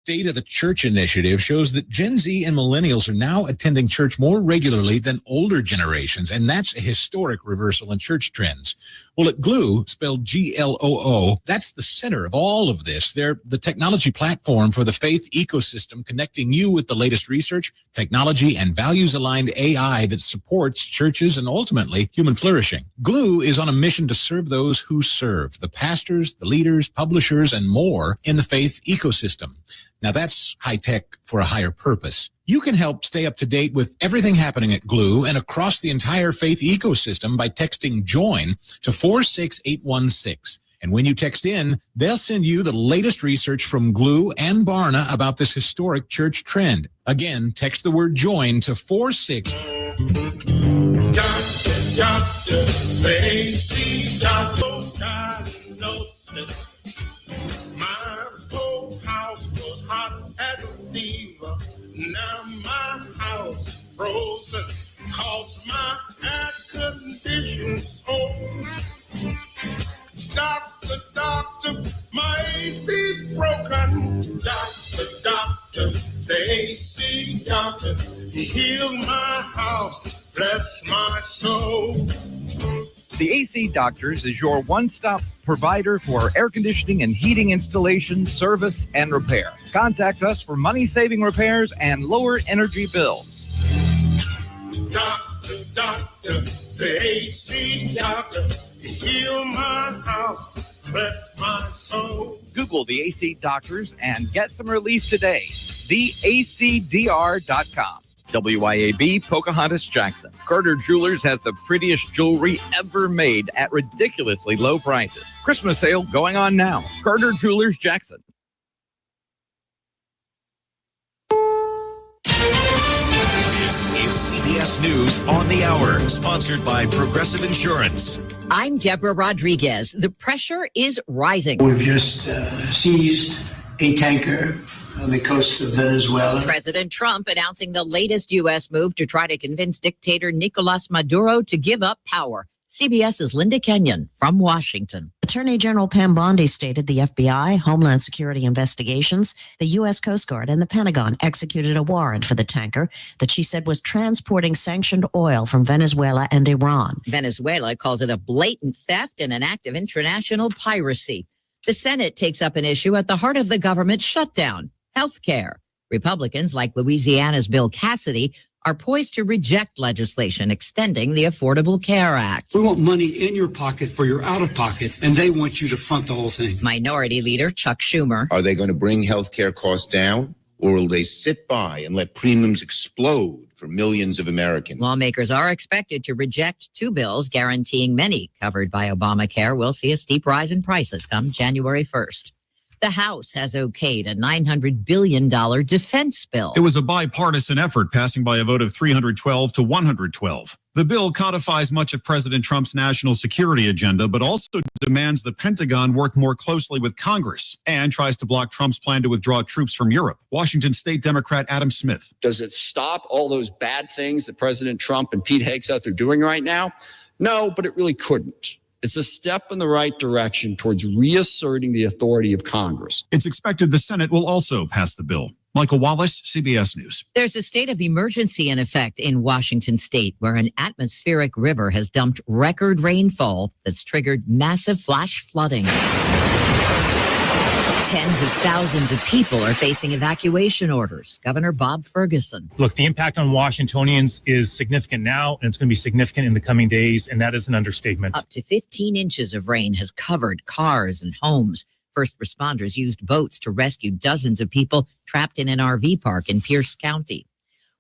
State of the Church initiative shows that Gen Z and millennials are now attending church more regularly than older generations, and that's a historic reversal in church trends. Well, at Gloo, spelled Gloo, that's the center of all of this. They're the technology platform for the faith ecosystem, connecting you with the latest research, technology, and values-aligned AI that supports churches and ultimately human flourishing. Gloo is on a mission to serve those who serve, the pastors, the leaders, publishers, and more in the faith ecosystem. Now, that's high-tech for a higher purpose. You can help stay up to date with everything happening at Gloo and across the entire faith ecosystem by texting JOIN to 46816. And when you text in, they'll send you the latest research from Gloo and Barna about this historic church trend. Again, text the word JOIN to 46816. Doctor, they see diagnosis. My whole house was hot as a fever. Now my house frozen, cause my air conditioning's on. Doctor, my AC's broken. Doctor, the AC doctor, heal my house, bless my soul. The AC Doctors is your one-stop provider for air conditioning and heating installation, service, and repair. Contact us for money-saving repairs and lower energy bills. Doctor, the AC doctor, heal my house, bless my soul. Google the AC Doctors and get some relief today. TheACDR.com. WIAB Pocahontas Jackson. Carter Jewelers has the prettiest jewelry ever made at ridiculously low prices. Christmas sale going on now. Carter Jewelers Jackson. This is CBS News on the Hour, sponsored by Progressive Insurance. I'm Deborah Rodriguez. The pressure is rising. We've just seized a tanker on the coast of Venezuela. President Trump announcing the latest U.S. move to try to convince dictator Nicolas Maduro to give up power. CBS's Linda Kenyon from Washington. Attorney General Pam Bondi stated the FBI, Homeland Security Investigations, the U.S. Coast Guard, and the Pentagon executed a warrant for the tanker that she said was transporting sanctioned oil from Venezuela and Iran. Venezuela calls it a blatant theft and an act of international piracy. The Senate takes up an issue at the heart of the government shutdown. Healthcare. Republicans like Louisiana's Bill Cassidy are poised to reject legislation extending the Affordable Care Act. We want money in your pocket for your out of pocket, and they want you to front the whole thing. Minority Leader Chuck Schumer. Are they going to bring health care costs down, or will they sit by and let premiums explode for millions of Americans? Lawmakers are expected to reject two bills guaranteeing many covered by Obamacare will see a steep rise in prices come January 1st. The House has okayed a $900 billion defense bill. It was a bipartisan effort, passing by a vote of 312 to 112. The bill codifies much of President Trump's national security agenda, but also demands the Pentagon work more closely with Congress and tries to block Trump's plan to withdraw troops from Europe. Washington State Democrat Adam Smith. Does it stop all those bad things that President Trump and Pete Hegseth are doing right now? No, but it really couldn't. It's a step in the right direction towards reasserting the authority of Congress. It's expected the Senate will also pass the bill. Michael Wallace, CBS News. There's a state of emergency in effect in Washington state where an atmospheric river has dumped record rainfall that's triggered massive flash flooding. Tens of thousands of people are facing evacuation orders. Governor Bob Ferguson. Look, the impact on Washingtonians is significant now, and it's going to be significant in the coming days, and that is an understatement. Up to 15 inches of rain has covered cars and homes. First responders used boats to rescue dozens of people trapped in an RV park in Pierce County.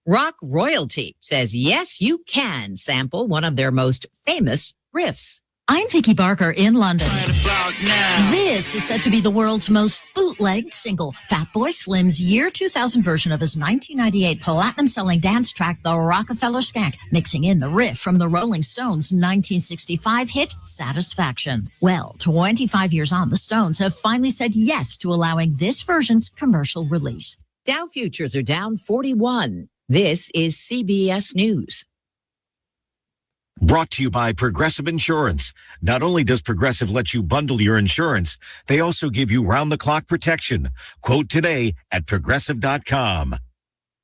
Rock royalty says, yes, you can sample one of their most famous riffs. I'm Vicky Barker in London. This is said to be the world's most bootlegged single. Fatboy Slim's year 2000 version of his 1998 platinum-selling dance track, The Rockefeller Skank, mixing in the riff from the Rolling Stones' 1965 hit, Satisfaction. Well, 25 years on, the Stones have finally said yes to allowing this version's commercial release. Dow futures are down 41. This is CBS News. Brought to you by Progressive Insurance. Not only does Progressive let you bundle your insurance, they also give you round-the-clock protection. Quote today at Progressive.com.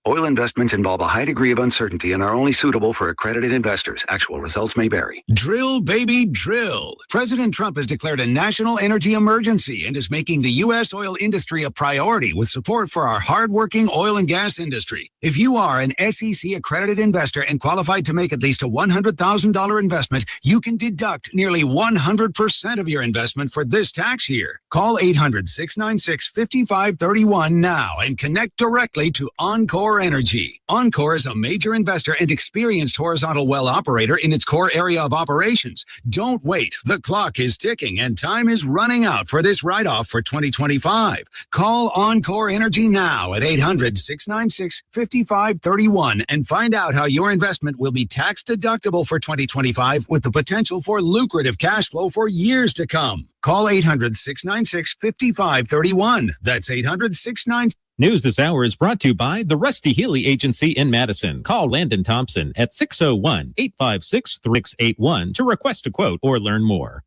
Oil investments involve a high degree of uncertainty and are only suitable for accredited investors. Actual results may vary. Drill, baby, drill. President Trump has declared a national energy emergency and is making the U.S. oil industry a priority with support for our hardworking oil and gas industry. If you are an SEC accredited investor and qualified to make at least a $100,000 investment, you can deduct nearly 100% of your investment for this tax year. Call 800-696-5531 now and connect directly to Encore Energy. Encore is a major investor and experienced horizontal well operator in its core area of operations. Don't wait. The clock is ticking and time is running out for this write-off for 2025. Call Encore Energy now at 800-696-5531 and find out how your investment will be tax deductible for 2025 with the potential for lucrative cash flow for years to come. Call 800-696-5531. That's 800-696. News this hour is brought to you by the Rusty Healy Agency in Madison. Call Landon Thompson at 601-856-3681 to request a quote or learn more.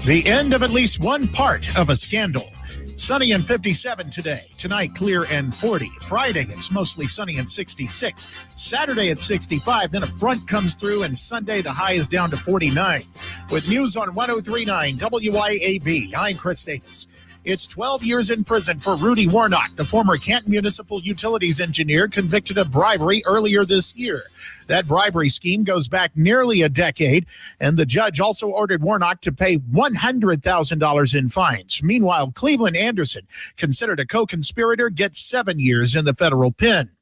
The end of at least one part of a scandal. Sunny and 57 today. Tonight, clear and 40. Friday, it's mostly sunny and 66. Saturday at 65. Then a front comes through, and Sunday, the high is down to 49. With news on 103.9 WYAB, I'm Chris Davis. It's 12 years in prison for Rudy Warnock, the former Canton Municipal Utilities engineer convicted of bribery earlier this year. That bribery scheme goes back nearly a decade, and the judge also ordered Warnock to pay $100,000 in fines. Meanwhile, Cleveland Anderson, considered a co-conspirator, gets 7 years in the federal pen.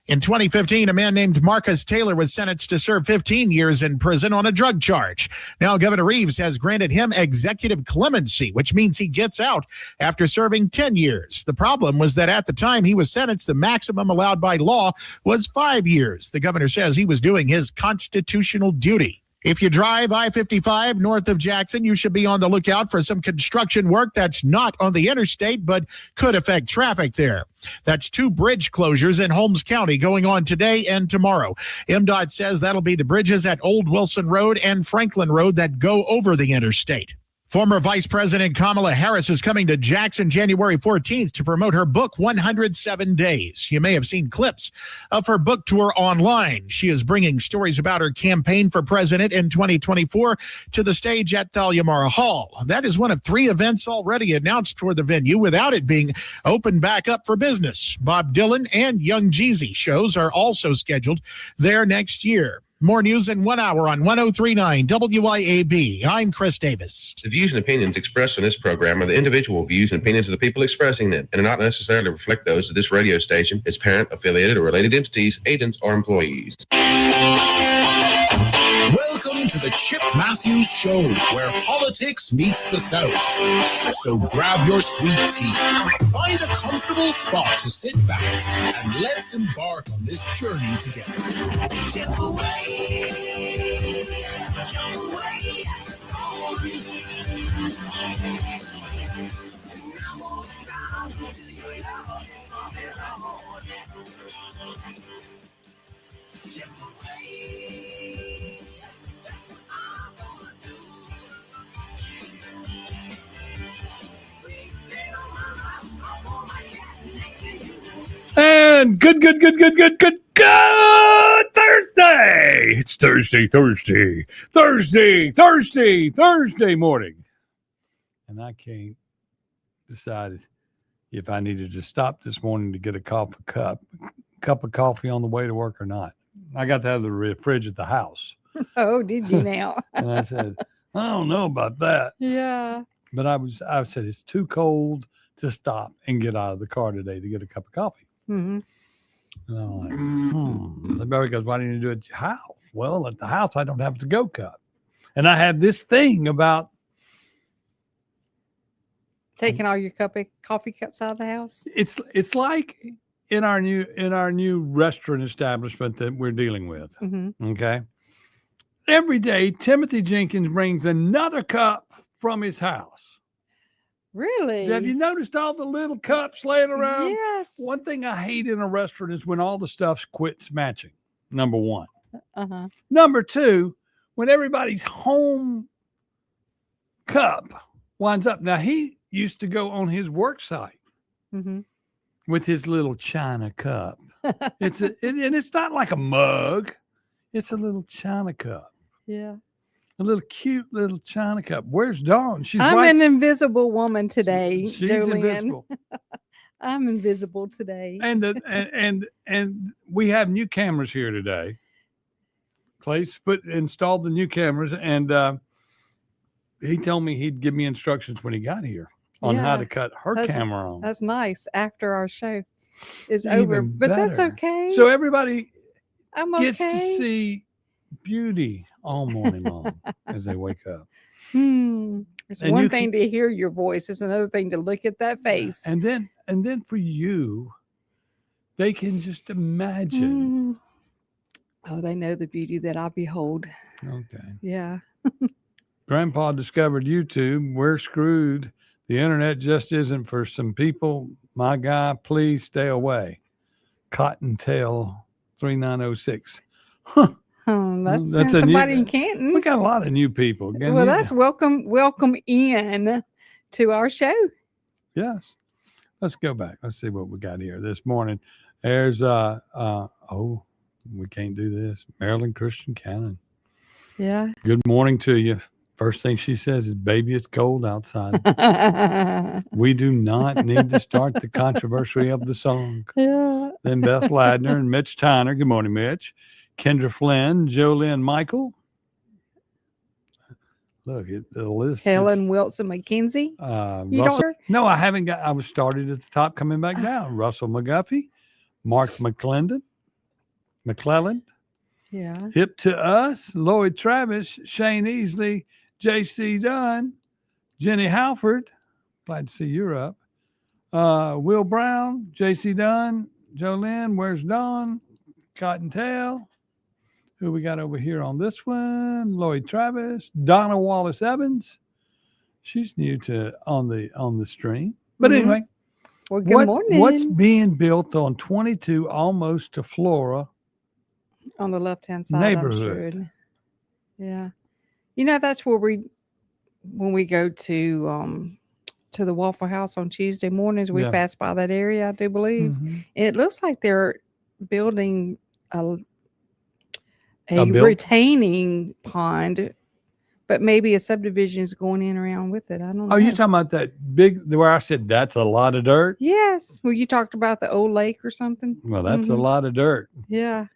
In 2015, a man named Marcus Taylor was sentenced to serve 15 years in prison on a drug charge. Now, Governor Reeves has granted him executive clemency, which means he gets out after serving 10 years. The problem was that at the time he was sentenced, the maximum allowed by law was 5 years. The governor says he was doing his constitutional duty. If you drive I-55 north of Jackson, you should be on the lookout for some construction work that's not on the interstate, but could affect traffic there. That's 2 bridge closures in Holmes County going on today and tomorrow. MDOT says that'll be the bridges at Old Wilson Road and Franklin Road that go over the interstate. Former Vice President Kamala Harris is coming to Jackson January 14th to promote her book, 107 Days. You may have seen clips of her book tour online. She is bringing stories about her campaign for president in 2024 to the stage at Thalia Mara Hall. That is one of 3 events already announced for the venue without it being opened back up for business. Bob Dylan and Young Jeezy shows are also scheduled there next year. More news in 1 hour on 103.9 WYAB. I'm Chris Davis. The views and opinions expressed on this program are the individual views and opinions of the people expressing them and do not necessarily reflect those of this radio station, its parent, affiliated, or related entities, agents, or employees. Welcome to the Chip Matthews Show, where politics meets the South. So grab your sweet tea, find a comfortable spot to sit back, and let's embark on this journey together. Chip away, jump away, And good Thursday. It's Thursday morning. And I can't decide if I needed to stop this morning to get a cup of coffee on the way to work or not. I got to have the fridge at the house. Oh, did you now? And I said, I don't know about that. Yeah. But I said, it's too cold to stop and get out of the car today to get a cup of coffee. Mm-hmm. And I'm like, Everybody goes, why didn't you do it at your house? Well, at the house, I don't have a to-go cup. And I have this thing about taking all your coffee cups out of the house. It's like in our new restaurant establishment that we're dealing with. Mm-hmm. Okay. Every day, Timothy Jenkins brings another cup from his house. Really? Have you noticed all the little cups laying around? Yes. One thing I hate in a restaurant is when all the stuff quits matching. Number one. Uh-huh. Number two, when everybody's home cup winds up. Now, he used to go on his work site Mm-hmm. with his little china cup. And it's not like a mug. It's a little china cup. Yeah. A little cute little china cup. Where's Dawn? She's I'm right. an invisible woman today, She's Jolene. invisible. I'm invisible today. And we have new cameras here today. Clay's installed the new cameras, and he told me he'd give me instructions when he got here on how Yeah, to cut her camera on. That's nice. After our show is Even over, but that's better. okay. So everybody I'm gets to okay. see beauty all morning long as they wake up. It's And one you thing to hear your voice. It's another thing to look at that face. And then for you, they can just imagine. Oh, they know the beauty that I behold. Okay. Yeah. Grandpa discovered YouTube. We're screwed. The internet just isn't for some people. My guy, please stay away. Cottontail 3906. Huh. That's a new- somebody in Canton. We got a lot of new people. Well, that's welcome in to our show. Yes. Let's go back. Let's see what we got here this morning. There's we can't do this. Marilyn Christian Cannon. Yeah. Good morning to you. First thing she says is, baby, it's cold outside. We do not need to start the controversy of the song. Yeah. Then Beth Ladner and Mitch Tyner. Good morning, Mitch. Kendra Flynn, Jolynn Michael. Look, the list. Helen Wilson McKenzie. You Russell, don't- no, I haven't got. I was started at the top, coming back down. Russell McGuffey, Mark McClellan, Yeah. Hip to Us, Lloyd Travis, Shane Easley, J.C. Dunn, Jenny Halford. Glad to see you're up. Will Brown, J.C. Dunn, Jolynn, Where's Dawn, Cottontail. Who we got over here on this one? Lloyd Travis, Donna Wallace Evans. She's new to on the stream. But Mhm. anyway, Well, good morning. what's being built on 22 almost to Flora? On the left-hand side, Neighborhood. I'm sure. Yeah. You know, that's where when we go to the Waffle House on Tuesday mornings, we Yeah. pass by that area, I do believe. Mhm. And it looks like they're building a build? retaining pond, but maybe a subdivision is going in around with it. I don't know. Oh, you're talking about that big where I said that's a lot of dirt? Yes. Well, you talked about the old lake or something. Well, that's a Mhm. lot of dirt. Yeah.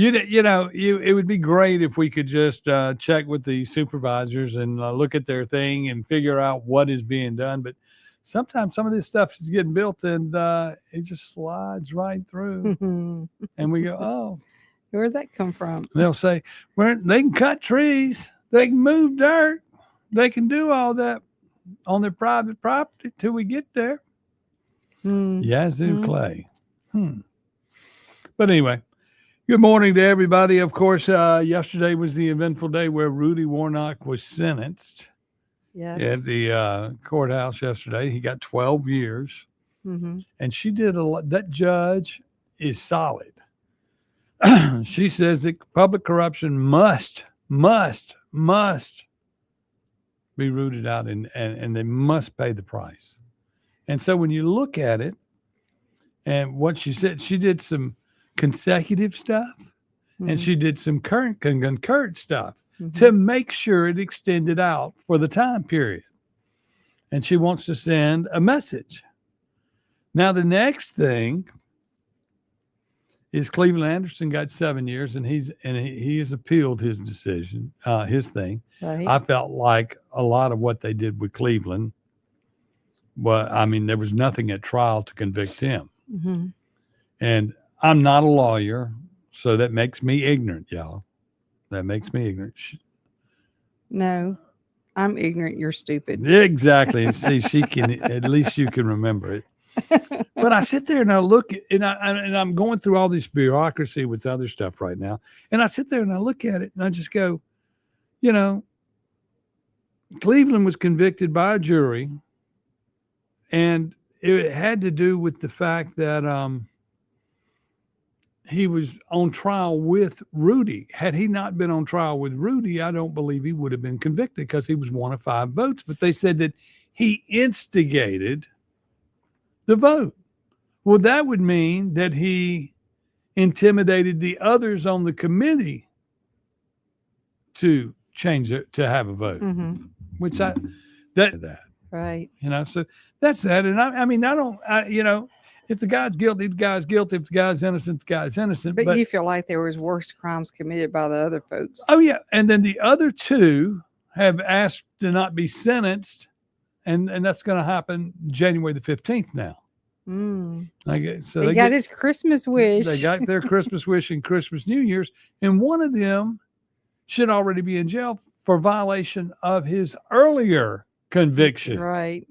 It would be great if we could just check with the supervisors and look at their thing and figure out what is being done. But sometimes some of this stuff is getting built and it just slides right through. And we go, oh, Where'd that come from? they'll say, well, they can cut trees, they can move dirt, they can do all that on their private property till we get there. Yazoo Clay. But anyway, good morning to everybody. Of course, yesterday was the eventful day where Rudy Warnock was sentenced Yes. at the courthouse yesterday. He got 12 years. Mhm. And she did a lot. That judge is solid. She says that public corruption must be rooted out and they must pay the price. And so when you look at it and what she said, she did some consecutive stuff and she did some concurrent stuff to make sure it extended out for the time period. And she wants to send a message. Now, the next thing is Cleveland Anderson got 7 years and he has appealed his decision, his thing. Right. I felt like a lot of what they did with Cleveland, well, I mean, there was nothing at trial to convict him. Mhm. And I'm not a lawyer, so that makes me ignorant, y'all. That makes me ignorant. No, I'm ignorant. You're stupid. Exactly. And see, she can, at least you can remember it. But I sit there and I look and I'm going through all this bureaucracy with other stuff right now. And I sit there and I look at it and I just go, Cleveland was convicted by a jury And it had to do with the fact that he was on trial with Rudy. Had he not been on trial with Rudy, I don't believe he would have been convicted because he was one of 5 votes. But they said that he instigated the vote. Well, that would mean that he intimidated the others on the committee to change it, to have a vote, which that Right. so that's that. And I mean, if the guy's guilty, the guy's guilty. If the guy's innocent, the guy's innocent. But you feel like there was worse crimes committed by the other folks. Oh yeah. And then the other 2 have asked to not be sentenced. And that's going to happen January the 15th now. So they got his Christmas wish. They got their Christmas wish and Christmas New Year's. And one of them should already be in jail for violation of his earlier conviction. Right.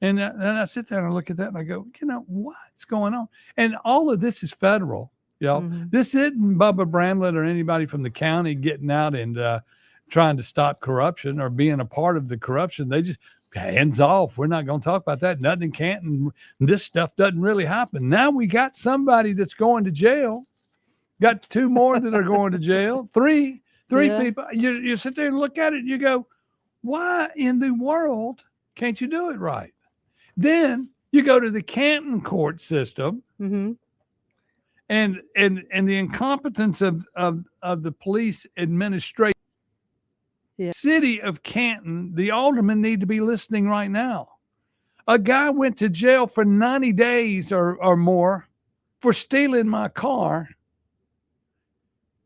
And then I sit there and I look at that and I go, what's going on? And all of this is federal. This isn't Bubba Bramlett or anybody from the county getting out and trying to stop corruption or being a part of the corruption. They just hands off. We're not going to talk about that. Nothing in Canton. This stuff doesn't really happen. Now we got somebody that's going to jail. Got 2 more that are going to jail. Three people. You sit there and look at it and you go, why in the world can't you do it right? Then you go to the Canton court system and the incompetence of the police administration. City of Canton, the aldermen need to be listening right now. A guy went to jail for 90 days or more for stealing my car,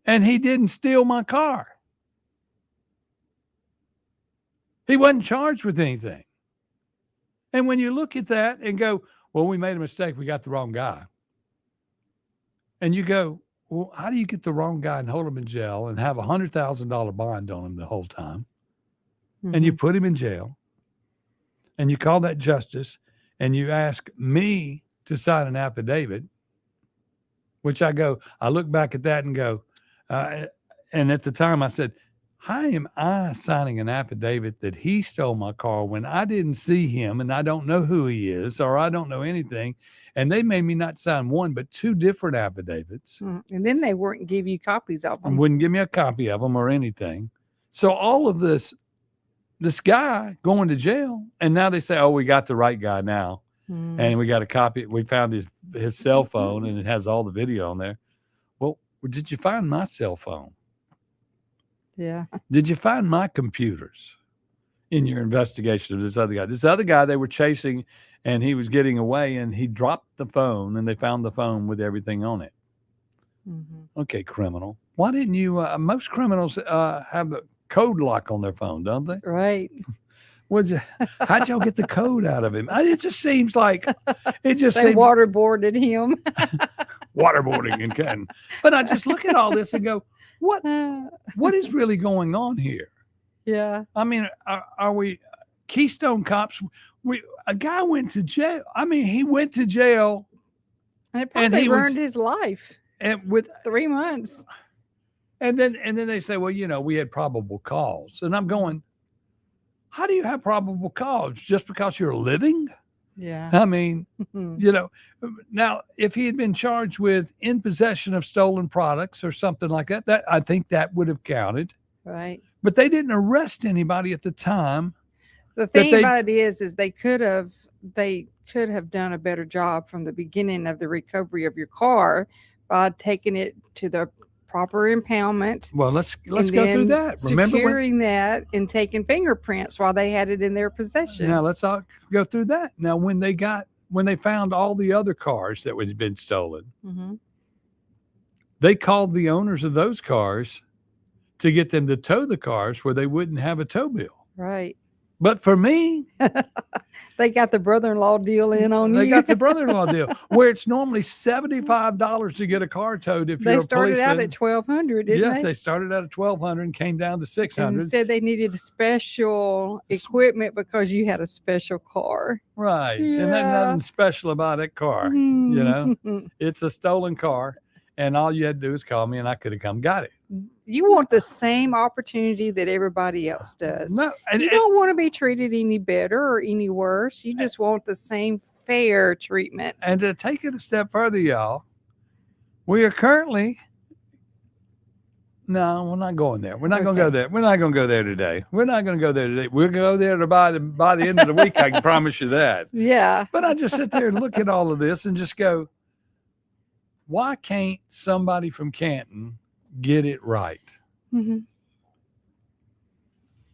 and he didn't steal my car. He wasn't charged with anything. And when you look at that and go, well, we made a mistake, we got the wrong guy. And you go, well, how do you get the wrong guy and hold him in jail and have $100,000 bond on him the whole time? And you put him in jail and you call that justice and you ask me to sign an affidavit, which I look back at that and go, and at the time I said, how am I signing an affidavit that he stole my car when I didn't see him and I don't know who he is or I don't know anything? And they made me not sign 1, but 2 different affidavits. And then they wouldn't give you copies of them. And wouldn't give me a copy of them or anything. So all of this guy going to jail, and now they say, oh, we got the right guy now. And we got a copy. We found his cell phone and it has all the video on there. Well, did you find my cell phone? Yeah. Did you find my computers in your investigation of this other guy? This other guy they were chasing and he was getting away and he dropped the phone and they found the phone with everything on it. Okay, criminal. Why didn't you, most criminals have a code lock on their phone, don't they? Right. How'd y'all get the code out of him? It just seems like, they waterboarded him. Waterboarding in Canton. But I just look at all this and go, what is really going on here? Yeah. I mean, are we Keystone Cops? A guy went to jail. I mean, he went to jail. And it probably ruined his life. And with 3 months. And then they say, well, we had probable cause. And I'm going, how do you have probable cause? Just because you're living? Yeah. I mean, now if he had been charged with in possession of stolen products or something like that, I think that would have counted. Right. But they didn't arrest anybody at the time. The thing about it is they could have done a better job from the beginning of the recovery of your car by taking it to the proper impoundment. Well, let's go through that. Remember securing that and taking fingerprints while they had it in their possession. Now let's all go through that. Now, when they found all the other cars that had been stolen, they called the owners of those cars to get them to tow the cars where they wouldn't have a tow bill. Right. But for me, they got the brother-in-law deal in on you. They got the brother-in-law deal where it's normally $75 to get a car towed. If you're a policeman. They started out at $1,200, didn't they started out at $1,200 and came down to $600. And said they needed special equipment because you had a special car. Right. Yeah. And there's nothing special about that car. It's a stolen car. And all you had to do is call me and I could have come got it. You want the same opportunity that everybody else does. No, and, you don't want to be treated any better or any worse. You just want the same fair treatment. And to take it a step further, y'all, we are currently. No, we're not going there. We're not going to go there. We're not going to go there today. We're not going to go there today. We're going to go there by the end of the week. I can promise you that. Yeah. But I just sit there and look at all of this and just go, why can't somebody from Canton get it right? Mm-hmm.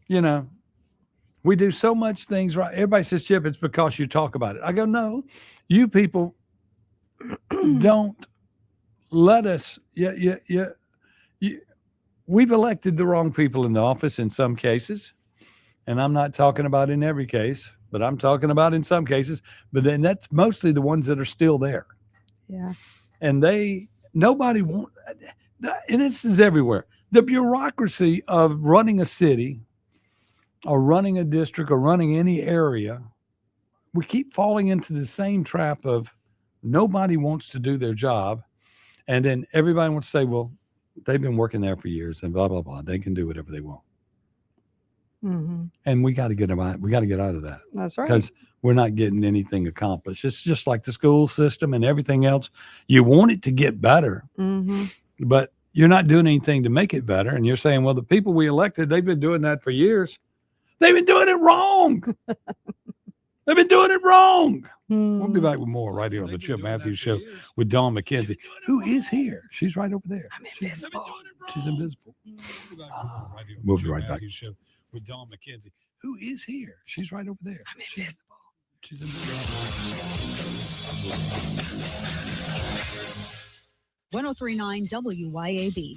You know, we do so much things right. Everybody says, Chip, it's because you talk about it. I go, no, you people don't let us. We've elected the wrong people in the office in some cases. And I'm not talking about in every case, but I'm talking about in some cases. But then that's mostly the ones that are still there. Yeah. And nobody wants, and this is everywhere. The bureaucracy of running a city or running a district or running any area, we keep falling into the same trap of nobody wants to do their job. And then everybody wants to say, well, they've been working there for years and blah, blah, blah. They can do whatever they want. Mm-hmm. And we got to get them out. We got to get out of that. That's right. Because we're not getting anything accomplished. It's just like the school system and everything else. You want it to get better, Mm-hmm. but you're not doing anything to make it better. And you're saying, well, the people we elected, they've been doing that for years. They've been doing it wrong. They've been doing it wrong. We'll be back with more right here on the Chip Matthews Show with Dawn McKenzie, who is here. She's right over there. I'm invisible. She's invisible. We'll be right back. With Dawn McKenzie, who is here. She's right over there. I'm invisible. She's invisible. 1039 WYAB.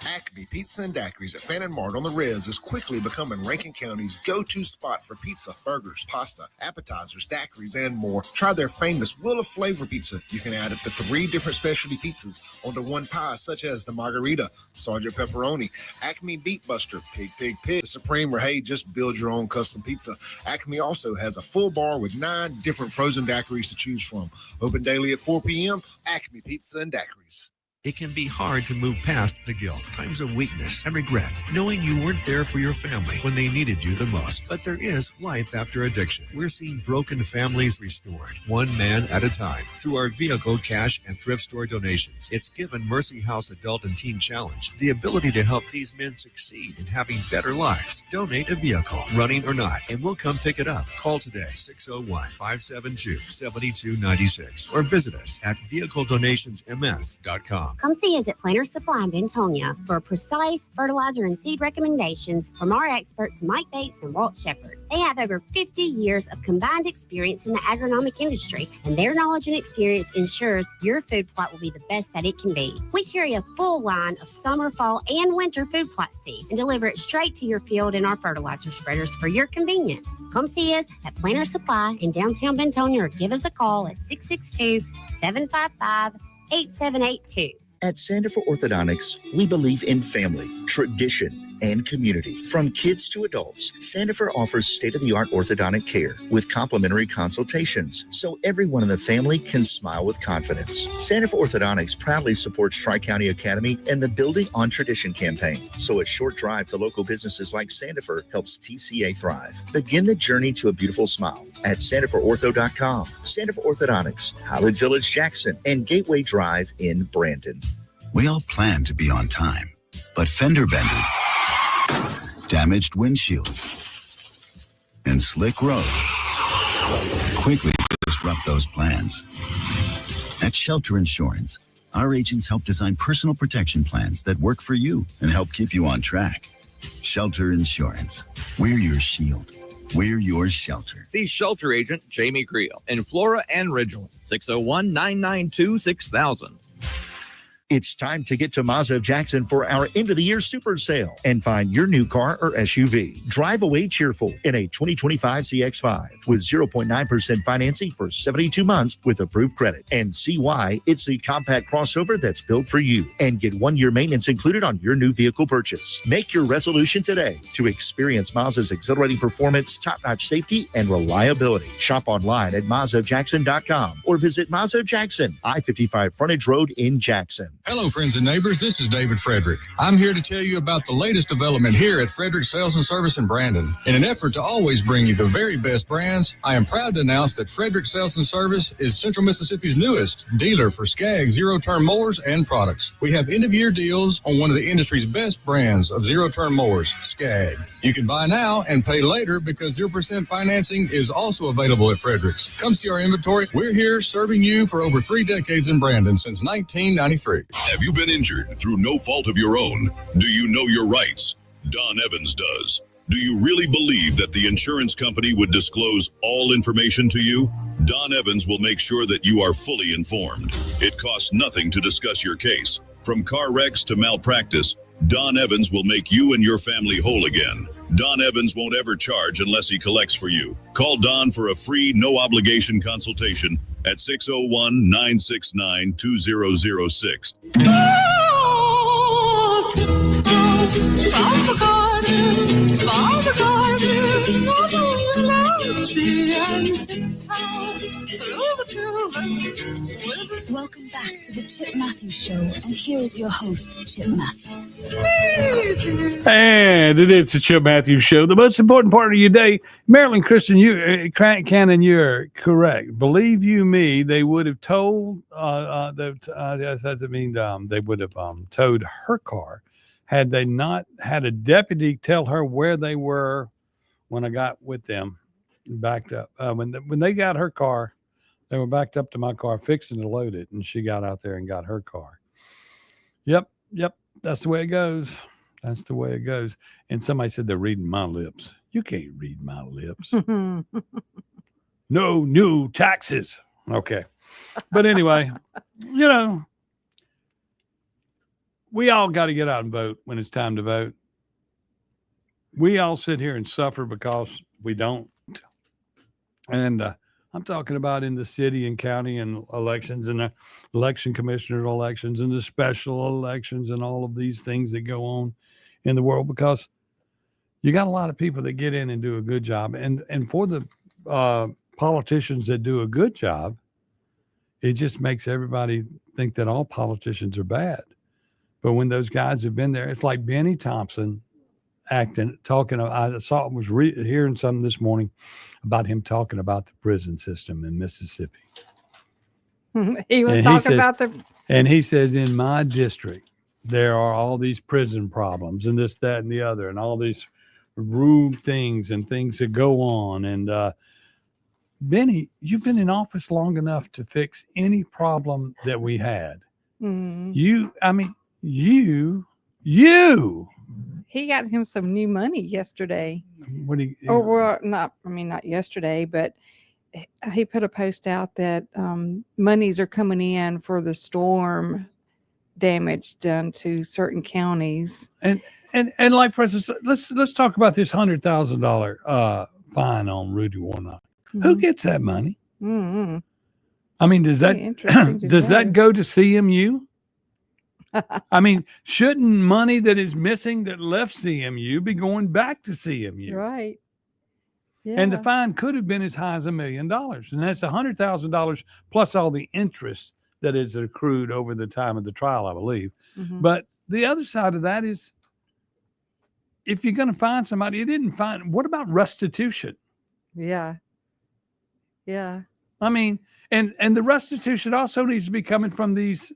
Acme Pizza and Daiquiris at Fannin Mart on the Res is quickly becoming Rankin County's go-to spot for pizza, burgers, pasta, appetizers, daiquiris, and more. Try their famous Wheel of Flavor pizza. You can add up to 3 different specialty pizzas onto one pie, such as the Margarita, Sergeant Pepperoni, Acme Beat Buster, Pig, the Supreme, or hey, just build your own custom pizza. Acme also has a full bar with 9 different frozen daiquiris to choose from. Open daily at 4 p.m. Acme Pizza and Daiquiris. It can be hard to move past the guilt, times of weakness, and regret, knowing you weren't there for your family when they needed you the most. But there is life after addiction. We're seeing broken families restored, one man at a time, through our vehicle, cash, and thrift store donations. It's given Mercy House Adult and Teen Challenge the ability to help these men succeed in having better lives. Donate a vehicle, running or not, and we'll come pick it up. Call today, 601-572-7296, or visit us at vehicledonationsms.com. Come see us at Planter Supply in Bentonia for precise fertilizer and seed recommendations from our experts Mike Bates and Walt Shepard. They have over 50 years of combined experience in the agronomic industry, and their knowledge and experience ensures your food plot will be the best that it can be. We carry a full line of summer, fall, and winter food plot seed and deliver it straight to your field in our fertilizer spreaders for your convenience. Come see us at Planter Supply in downtown Bentonia or give us a call at 662-755-8782. At Sandifer Orthodontics, we believe in family, tradition, and community. From kids to adults, Sandifer offers state-of-the-art orthodontic care with complimentary consultations, so everyone in the family can smile with confidence. Sandifer Orthodontics proudly supports Tri-County Academy and the Building on Tradition campaign, so a short drive to local businesses like Sandifer helps TCA thrive. Begin the journey to a beautiful smile at SandiferOrtho.com. Sandifer Orthodontics, Highland Village, Jackson, and Gateway Drive in Brandon. We all plan to be on time, but fender benders, damaged windshields, and slick roads quickly disrupt those plans. At Shelter Insurance, our agents help design personal protection plans that work for you and help keep you on track. Shelter Insurance. We're your shield. We're your shelter. See Shelter Agent Jamie Creel in Flora and Ridgeland, 601-992-6000. It's time to get to Mazda of Jackson for our end-of-the-year super sale and find your new car or SUV. Drive away cheerful in a 2025 CX-5 with 0.9% financing for 72 months with approved credit. And see why it's the compact crossover that's built for you. And get 1-year maintenance included on your new vehicle purchase. Make your resolution today to experience Mazda's exhilarating performance, top-notch safety, and reliability. Shop online at MazdaJackson.com or visit Mazda Jackson, I-55 Frontage Road in Jackson. Hello, friends and neighbors. This is David Frederick. I'm here to tell you about the latest development here at Frederick Sales and Service in Brandon. In an effort to always bring you the very best brands, I am proud to announce that Frederick Sales and Service is Central Mississippi's newest dealer for Skag zero-turn mowers and products. We have end-of-year deals on one of the industry's best brands of zero-turn mowers, Skag. You can buy now and pay later because 0% financing is also available at Frederick's. Come see our inventory. We're here serving you for over 3 decades in Brandon since 1993. Have you been injured through no fault of your own? Do you know your rights? Don Evans does. Do you really believe that the insurance company would disclose all information to you? Don Evans will make sure that you are fully informed. It costs nothing to discuss your case. From car wrecks to malpractice, Don Evans will make you and your family whole again. Don Evans won't ever charge unless he collects for you. Call Don for a free, no-obligation consultation at 601-969-2006. Welcome back to the Chip Matthews Show, and here's your host, Chip Matthews. And it is the Chip Matthews Show, the most important part of your day. Marilyn Christian, Cannon, you're correct. Believe you me, they would have told they would have towed her car had they not had a deputy tell her where they were when I got with them, backed up. When they got her car, they were backed up to my car, fixing to load it, and she got out there and got her car. Yep. That's the way it goes. That's the way it goes. And somebody said they're reading my lips. You can't read my lips. No new taxes. Okay. But anyway, we all got to get out and vote when it's time to vote. We all sit here and suffer because we don't. And I'm talking about in the city and county and elections and the election commissioner elections and the special elections and all of these things that go on in the world, because you got a lot of people that get in and do a good job. And for the politicians that do a good job, it just makes everybody think that all politicians are bad. But when those guys have been there, it's like Benny Thompson talking. I was hearing something this morning about him talking about the prison system in Mississippi. He was talking about the. And he says, in my district, there are all these prison problems and this, that, and the other, and all these rude things and things that go on. And Benny, you've been in office long enough to fix any problem that we had. Mm-hmm. He got him some new money yesterday. What do you? Not yesterday, but he put a post out that monies are coming in for the storm damage done to certain counties. And like, for instance, let's talk about this $100,000 fine on Rudy Warnock. Mm-hmm. Who gets that money? Mm-hmm. I mean, does that go to CMU? I mean, shouldn't money that is missing that left CMU be going back to CMU? Right. Yeah. And the fine could have been as high as $1 million. And that's $100,000 plus all the interest that is accrued over the time of the trial, I believe. Mm-hmm. But the other side of that is, if you're going to find somebody, what about restitution? Yeah. Yeah. I mean, and the restitution also needs to be coming from these,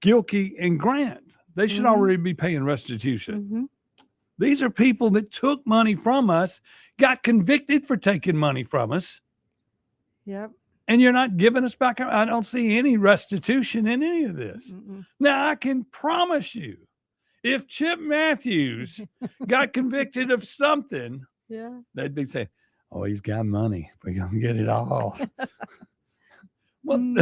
Gilkey and Grant. They should already be paying restitution. Mm-hmm. These are people that took money from us, got convicted for taking money from us. Yep. And you're not giving us back. I don't see any restitution in any of this. Mm-mm. Now, I can promise you, if Chip Matthews got convicted of something, yeah, they'd be saying, oh, he's got money. We're going to get it all. Well,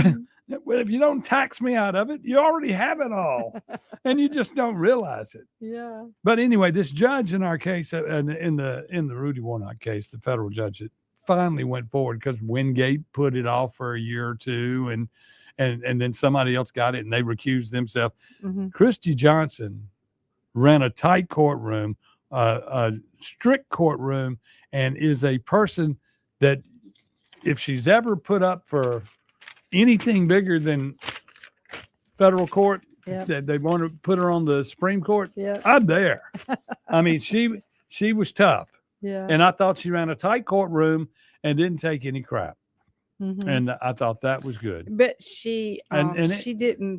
if you don't tax me out of it, you already have it all, and you just don't realize it. Yeah. But anyway, this judge in our case, in the Rudy Warnock case, the federal judge that finally went forward because Wingate put it off for a year or two, and then somebody else got it, and they recused themselves. Mm-hmm. Christy Johnson ran a tight courtroom, a strict courtroom, and is a person that, if she's ever put up for anything bigger than federal court. Yep. That they want to put her on the Supreme Court. Yep. I'm there. I mean, she was tough. Yeah. And I thought she ran a tight courtroom and didn't take any crap. Mhm. And I thought that was good. But she And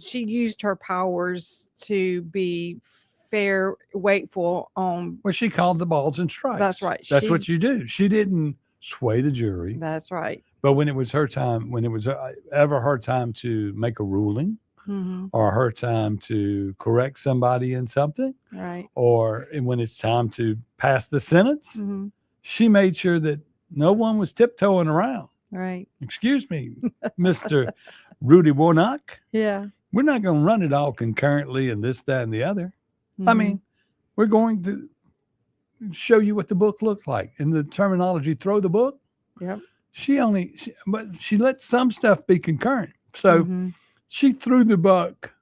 she used her powers to be fair, wakeful on. Well, she called the balls and strikes. That's right. That's what you do. She didn't sway the jury. That's right. But when it was her time, when it was ever her time to make a ruling Mhm. or her time to correct somebody in something, Right. or when it's time to pass the sentence, Mhm. she made sure that no one was tiptoeing around. Right. Excuse me, Mr. Rudy Warnock. Yeah. We're not going to run it all concurrently and this, that, and the other. I Mhm. mean, we're going to show you what the book looked like. In the terminology, throw the book. Yep. But she let some stuff be concurrent. So Mhm. she threw the book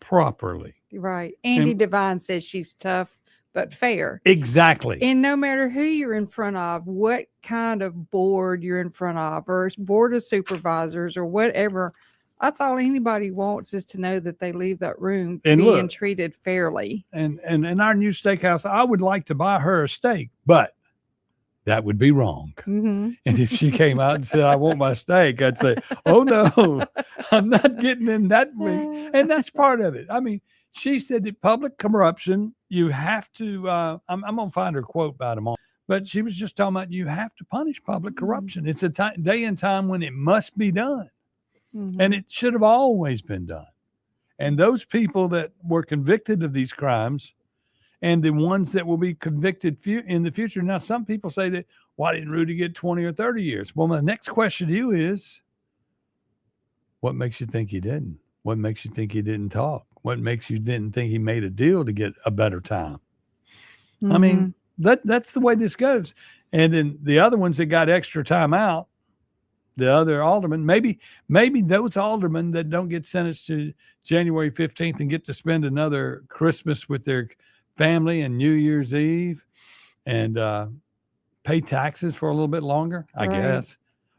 properly. Right. Andy And- Devine says she's tough but fair. Exactly. And no matter who you're in front of, what kind of board you're in front of, or board of supervisors, or whatever, that's all anybody wants is to know that they leave that room And being look- treated fairly. And in our new steakhouse, I would like to buy her a steak, but that would be wrong. Mm-hmm. And if she came out and said, I want my steak, I'd say, oh no, I'm not getting in that ring. And that's part of it. I mean, she said that public corruption, you have to, I'm going to find her quote by tomorrow, but she was just talking about you have to punish public corruption. It's a day and time when it must be done. Mm-hmm. And it should have always been done. And those people that were convicted of these crimes and the ones that will be convicted in the future. Now, some people say that, why didn't Rudy get 20 or 30 years? Well, my next question to you is, what makes you think he didn't? What makes you think he didn't talk? What makes you didn't think he made a deal to get a better time? I mean, that's the way this goes. And then the other ones that got extra time out, the other aldermen, maybe those aldermen that don't get sentenced to January 15th and get to spend another Christmas with their family and New Year's Eve and pay taxes for a little bit longer, I Right. guess,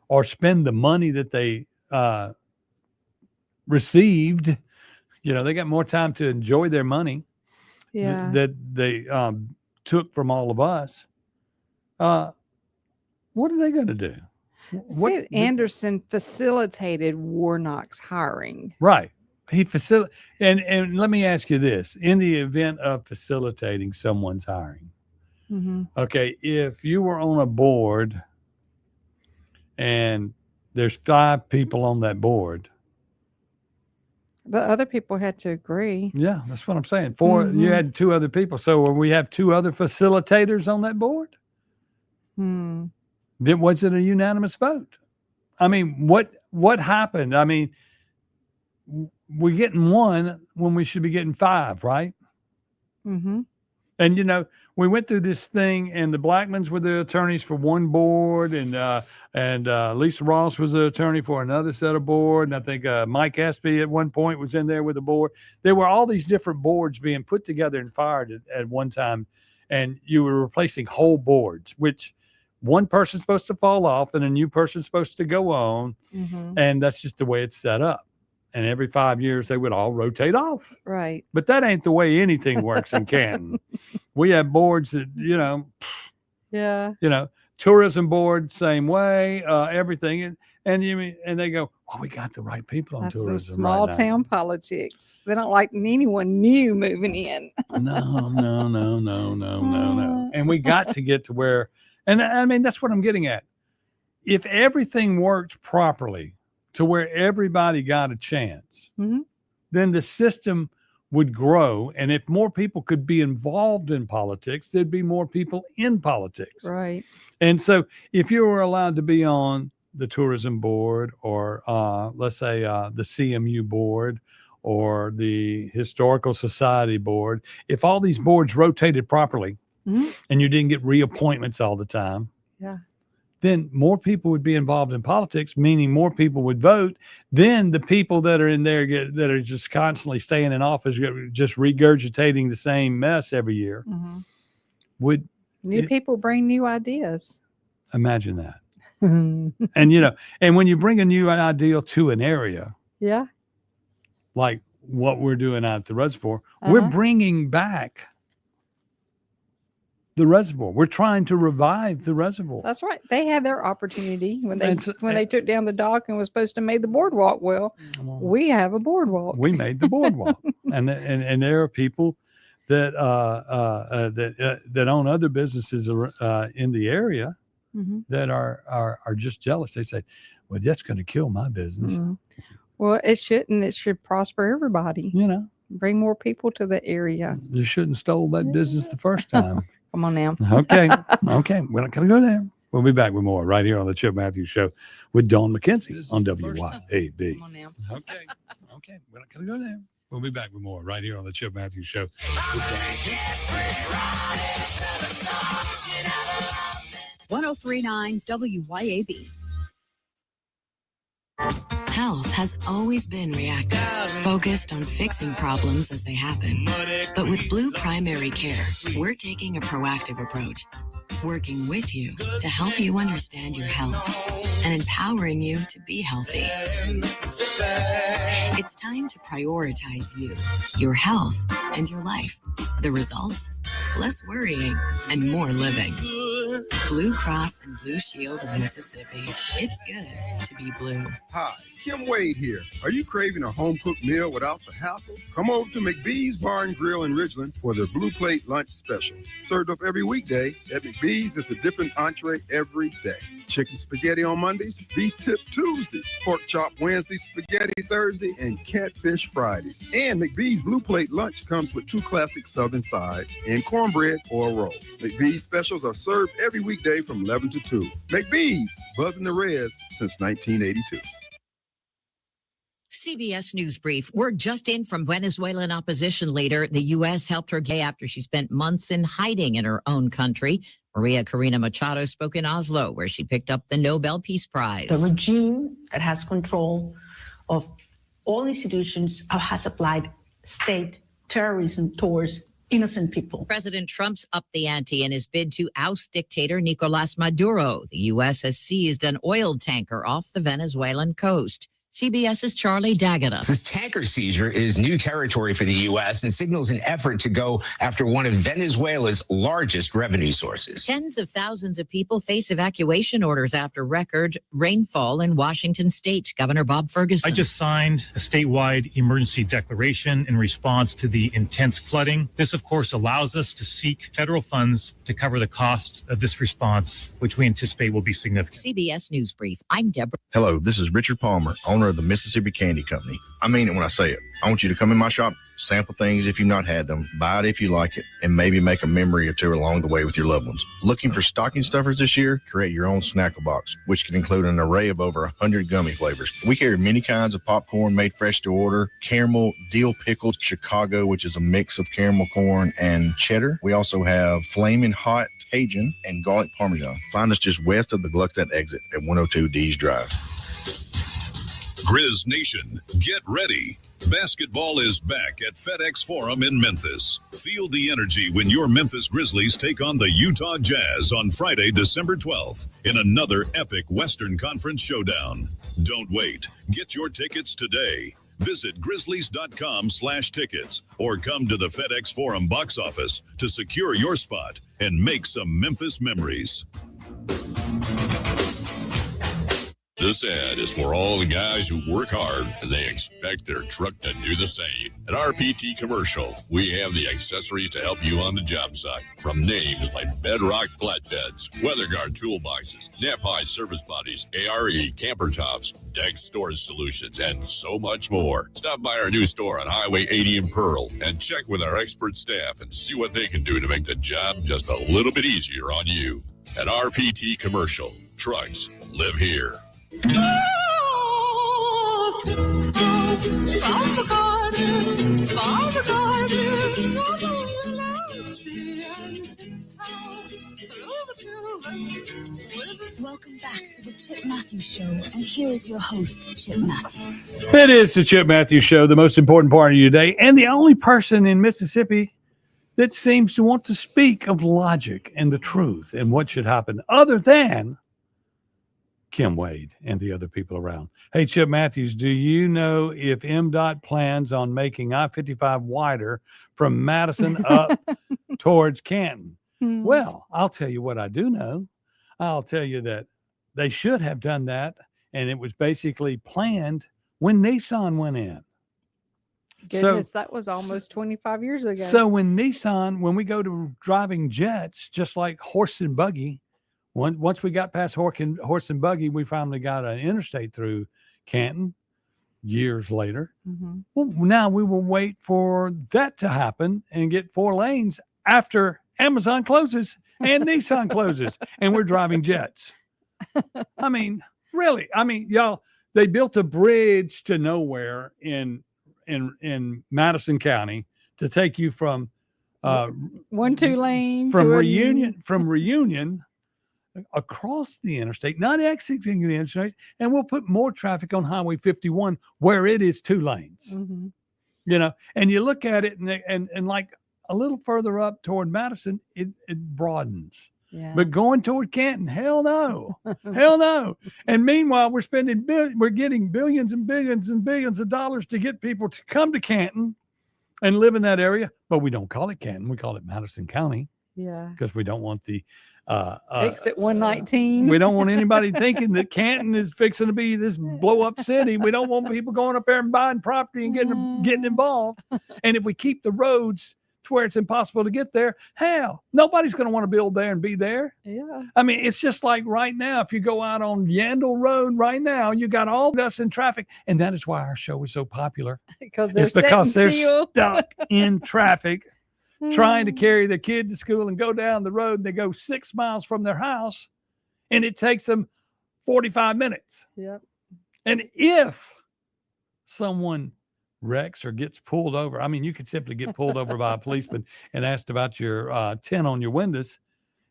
or spend the money that they received. You know, they got more time to enjoy their money Yeah. that they took from all of us. What are they going to do? Sid Anderson facilitated Warnock's hiring. Right. He and let me ask you this. In the event of facilitating someone's hiring, Mm-hmm. okay, if you were on a board and there's 5 people on that board, The other people had to agree. yeah, that's what I'm saying. 4, you Mhm. had 2 other people. So when we have 2 other facilitators on that board, Hmm. then was it a unanimous vote? I mean, what happened? I mean, we're getting 1 when we should be getting 5, right? Mm-hmm. And, you know, we went through this thing and the Blackmans were the attorneys for one board and Lisa Ross was the attorney for another set of board. And I think Mike Espy at one point was in there with the board. There were all these different boards being put together and fired at one time. And you were replacing whole boards, which one person's supposed to fall off and a new person's supposed to go on. Mm-hmm. And that's just the way it's set up. And every 5 years they would all rotate off. Right. But that ain't the way anything works in Canton. We have boards that, Yeah. tourism board, same way, everything. And they go, well, we got the right people on That's some tourism. small right now. town politics. They don't like anyone new moving in. No. And we got to get to where, and I mean, that's what I'm getting at. If everything worked properly to where everybody got a chance, Mhm. then the system would grow. And if more people could be involved in politics, there'd be more people in politics. Right. And so if you were allowed to be on the tourism board or let's say the CMU board or the historical society board, if all these boards rotated properly Mhm. and you didn't get reappointments all the time, Yeah. then more people would be involved in politics, meaning more people would vote. Then the people that are in there that are just constantly staying in office, just regurgitating the same mess every year, Mhm. would New people bring new ideas. imagine that. And, and when you bring a new ideal to an area, Yeah. like what we're doing out at the reservoir. We're bringing back the reservoir. We're trying to revive the reservoir. That's right. They had their opportunity when they took down the dock and was supposed to make the boardwalk. Well, we have a boardwalk. We made the boardwalk, and there are people that that own other businesses in the area that are just jealous. They say, "Well, that's going to kill my business." Well, it shouldn't. It should prosper everybody. Bring more people to the area. You shouldn't stole that business the first time. Come on now. Okay. We're not going to go there. We'll be back with more right here on the Chip Matthews Show with Dawn McKenzie on WYAB. Come on now. Okay. We're not going to go there. We'll be back with more right here on the Chip Matthews Show. 1039 WYAB. Health has always been reactive, focused on fixing problems as they happen. But with Blue Primary Care, we're taking a proactive approach, working with you to help you understand your health and empowering you to be healthy. It's time to prioritize you, your health, and your life. The results? Less worrying and more living. Blue Cross and Blue Shield of Mississippi. It's good to be blue. Hi, Kim Wade here. Are you craving a home-cooked meal without the hassle? Come over to McBee's Bar and Grill in Ridgeland for their Blue Plate lunch specials. Served up every weekday, at McBee's it's a different entree every day. Chicken spaghetti on Mondays, beef tip Tuesday, pork chop Wednesday, spaghetti Thursday, and catfish Fridays. And McBee's Blue Plate lunch comes with 2 classic southern sides and cornbread or a roll. McBee's specials are served every weekday from 11 to 2. McBee's, buzzing the res since 1982. CBS News Brief. Word just in from Venezuelan opposition leader. The U.S. helped her get after she spent months in hiding in her own country. Maria Corina Machado spoke in Oslo, where she picked up the Nobel Peace Prize. The regime that has control of all institutions has applied state terrorism towards innocent people. President Trump's upped the ante in his bid to oust dictator Nicolas Maduro. The U.S. has seized an oil tanker off the Venezuelan coast. CBS's Charlie D'Agata. This tanker seizure is new territory for the U.S. and signals an effort to go after one of Venezuela's largest revenue sources. Tens of thousands of people face evacuation orders after record rainfall in Washington state. Governor Bob Ferguson. I just signed a statewide emergency declaration in response to the intense flooding. This, of course, allows us to seek federal funds to cover the cost of this response, which we anticipate will be significant. CBS News Brief. I'm Deborah. Hello, this is Richard Palmer, owner of the Mississippi Candy Company. I mean it when I say it. I want you to come in my shop, sample things if you've not had them, buy it if you like it, and maybe make a memory or two along the way with your loved ones. Looking for stocking stuffers this year? Create your own snackle box, which can include an array of over 100 gummy flavors. We carry many kinds of popcorn made fresh to order, caramel, dill pickled Chicago, which is a mix of caramel corn and cheddar. We also have flaming hot Cajun and garlic Parmesan. Find us just west of the Gluckstadt exit at 102 D's Drive. Grizz Nation, get ready. Basketball is back at FedEx Forum in Memphis. Feel the energy when your Memphis Grizzlies take on the Utah Jazz on Friday, December 12th in another epic Western Conference showdown. Don't wait. Get your tickets today. Visit grizzlies.com/tickets or come to the FedEx Forum box office to secure your spot and make some Memphis memories. This ad is for all the guys who work hard and they expect their truck to do the same. At RPT Commercial, we have the accessories to help you on the job site. From names like Bedrock Flatbeds, WeatherGuard Toolboxes, Nap-High Service Bodies, ARE Camper Tops, Deck Storage Solutions, and so much more. Stop by our new store on Highway 80 in Pearl and check with our expert staff and see what they can do to make the job just a little bit easier on you. At RPT Commercial, trucks live here. Welcome back to the Chip Matthews Show, and here is your host, Chip Matthews. It is the Chip Matthews Show, the most important part of your day, and the only person in Mississippi that seems to want to speak of logic and the truth and what should happen, other than Kim Wade and the other people around. Hey, Chip Matthews, do you know if MDOT plans on making I-55 wider from Madison up towards Canton? Well, I'll tell you what I do know. I'll tell you that they should have done that, and it was basically planned when Nissan went in. Goodness, that was almost 25 years ago. So when we go to driving jets, just like horse and buggy, once we got past horse and buggy, we finally got an interstate through Canton years later. Mm-hmm. Well, now we will wait for that to happen and get 4 lanes after Amazon closes and Nissan closes, and we're driving jets. I mean, really? I mean, y'all, they built a bridge to nowhere in Madison County to take you from 1-2 lane from to Reunion across the interstate, not exiting the interstate, and we'll put more traffic on Highway 51 where it is 2 lanes. Mm-hmm. You know, and you look at it and like a little further up toward Madison, it broadens. Yeah. But going toward Canton, hell no, hell no. And meanwhile, we're getting billions and billions and billions of dollars to get people to come to Canton and live in that area. But we don't call it Canton; we call it Madison County. Yeah, because we don't want the exit 119. We don't want anybody thinking that Canton is fixing to be this blow up city. We don't want people going up there and buying property and getting involved. And if we keep the roads to where it's impossible to get there, hell, nobody's going to want to build there and be there. Yeah. I mean, it's just like right now, if you go out on Yandle Road right now, you got all us in traffic. And that is why our show is so popular. Because they're stuck in traffic trying to carry their kid to school and go down the road. They go 6 miles from their house and it takes them 45 minutes. Yep. And if someone wrecks or gets pulled over, I mean, you could simply get pulled over by a policeman and asked about your tint on your windows.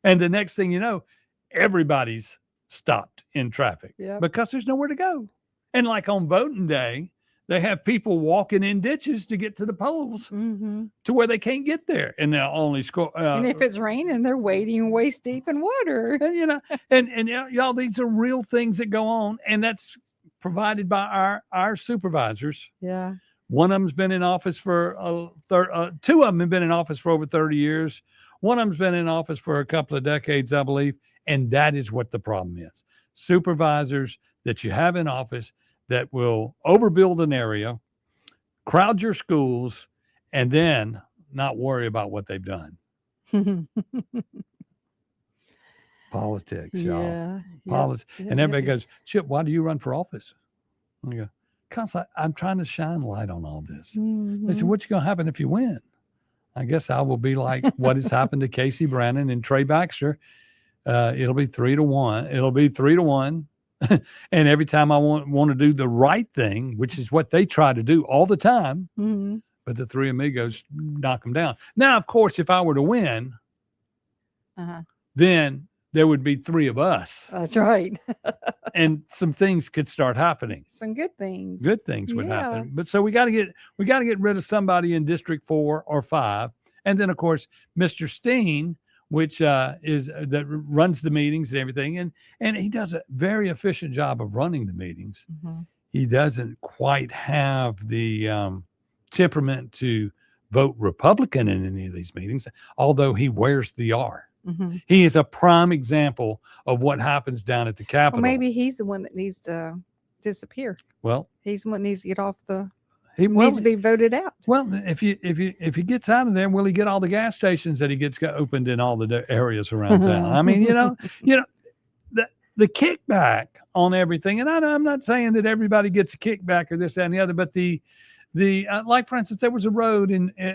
And the next thing you know, everybody's stopped in traffic because there's nowhere to go. And like on voting day, they have people walking in ditches to get to the polls to where they can't get there. And they'll only score. And if it's raining, they're wading waist deep in water. And, you know, and y'all, these are real things that go on. And that's provided by our supervisors. Yeah. One of them's been in office for 2 of them have been in office for over 30 years. One of them's been in office for a couple of decades, I believe. And that is what the problem is. Supervisors that you have in office that will overbuild an area, crowd your schools, and then not worry about what they've done. Politics, y'all. Yeah. Politics. And everybody goes, Chip, why do you run for office? And I go, because I'm trying to shine light on all this. They said, what's going to happen if you win? I guess I will be like what has happened to Casey Brannon and Trey Baxter. It'll be 3-1. It'll be 3-1. And every time I want to do the right thing, which is what they try to do all the time, but the three amigos knock them down. Now, of course, if I were to win, then there would be 3 of us. That's right. And some things could start happening. Some good things. Good things would happen. But so we got to get rid of somebody in District 4 or 5, and then of course Mr. Steen, which that runs the meetings and everything, and he does a very efficient job of running the meetings. He doesn't quite have the temperament to vote Republican in any of these meetings, although he wears the R. He is a prime example of what happens down at the Capitol. Well, maybe he's the one that needs to disappear. Well, he's the one that needs to get off the. He needs to be voted out. Well, if he gets out of there, will he get all the gas stations that he gets opened in all the areas around town? I mean, you know, the kickback on everything, and I'm not saying that everybody gets a kickback or this, that, and the other, but the like, for instance, there was a road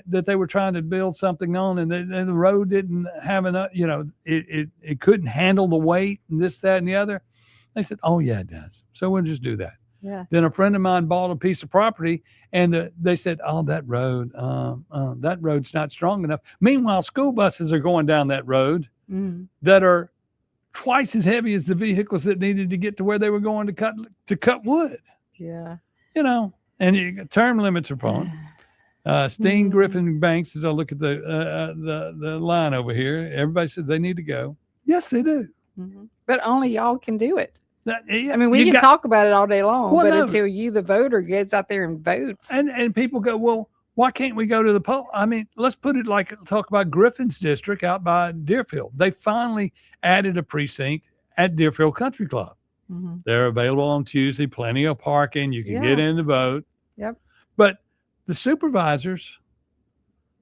that they were trying to build something on, and the road didn't have enough, you know, it couldn't handle the weight and this, that, and the other. They said, oh yeah, it does. So we'll just do that. Yeah. Then a friend of mine bought a piece of property, and they said, oh, that road's not strong enough. Meanwhile, school buses are going down that road that are twice as heavy as the vehicles that needed to get to where they were going to cut wood. Yeah. You know, and term limits are upon. Steen, Griffin, Banks, as I look at the line over here, everybody says they need to go. Yes, they do. But only y'all can do it. I mean, we can talk about it all day long, Well, but no. until you, the voter, gets out there and votes. And people go, well, why can't we go to the poll? I mean, let's put it like talk about Griffin's district out by Deerfield. They finally added a precinct at Deerfield Country Club. Mm-hmm. They're available on Tuesday, plenty of parking. You can get in to vote. Yep. But the supervisors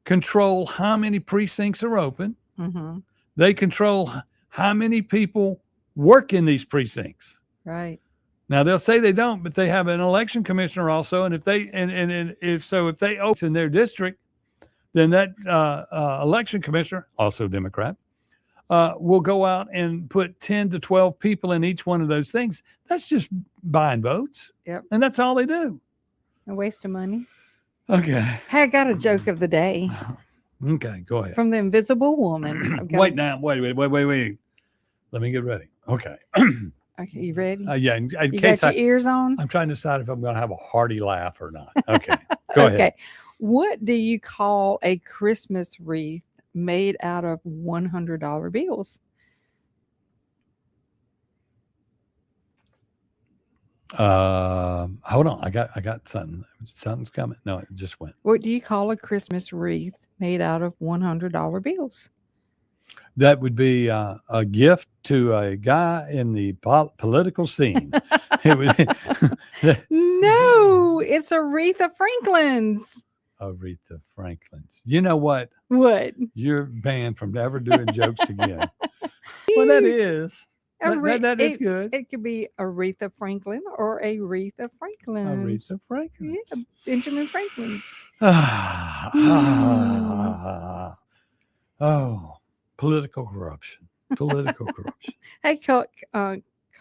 control how many precincts are open. Mm-hmm. They control how many people work in these precincts. Right. Now they'll say they don't, but they have an election commissioner also, and if they if they open in their district, then that election commissioner, also Democrat, will go out and put 10 to 12 people in each one of those things. That's just buying votes. Yep. And that's all they do. A waste of money. Okay. Hey, I got a joke of the day Okay, go ahead. from the Invisible Woman. I've got Wait. Let me get ready. Okay. Okay, you ready? Yeah. In You case got your ears on? I'm trying to decide if I'm going to have a hearty laugh or not. Okay. Go Okay. ahead. What do you call a Christmas wreath made out of $100 bills? Hold on. I got something. Something's coming. No, it just went. What do you call a Christmas wreath made out of $100 bills? That would be a gift to a guy in the political scene. It would, No, it's a wreath of Franklin's. Aretha Franklin's. You know what? What? You're banned from ever doing jokes again. Well, that is. That is good. It could be Aretha Franklin or a wreath of Franklin's. Aretha Franklin. Yeah, Benjamin Franklin's. Oh, political corruption. Political corruption. Hey,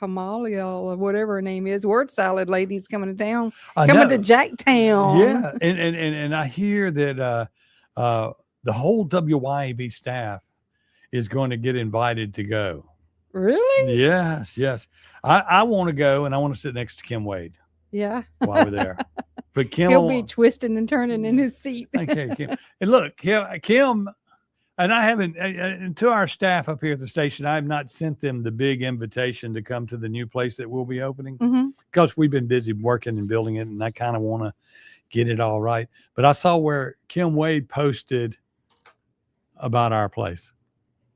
Kamalia or whatever her name is, word salad lady's coming to town. I Coming know. to Jacktown. Yeah, and I hear that the whole WYAB staff is going to get invited to go. Really? Yes. I want to go, and I want to sit next to Kim Wade Yeah. while we're there. But Kim, He'll be twisting and turning in his seat. okay, Kim. And look, Kim, and I haven't, and to our staff up here at the station, I have not sent them the big invitation to come to the new place that we'll be opening because we've been busy working and building it, and I kind of want to get it all right. But I saw where Kim Wade posted about our place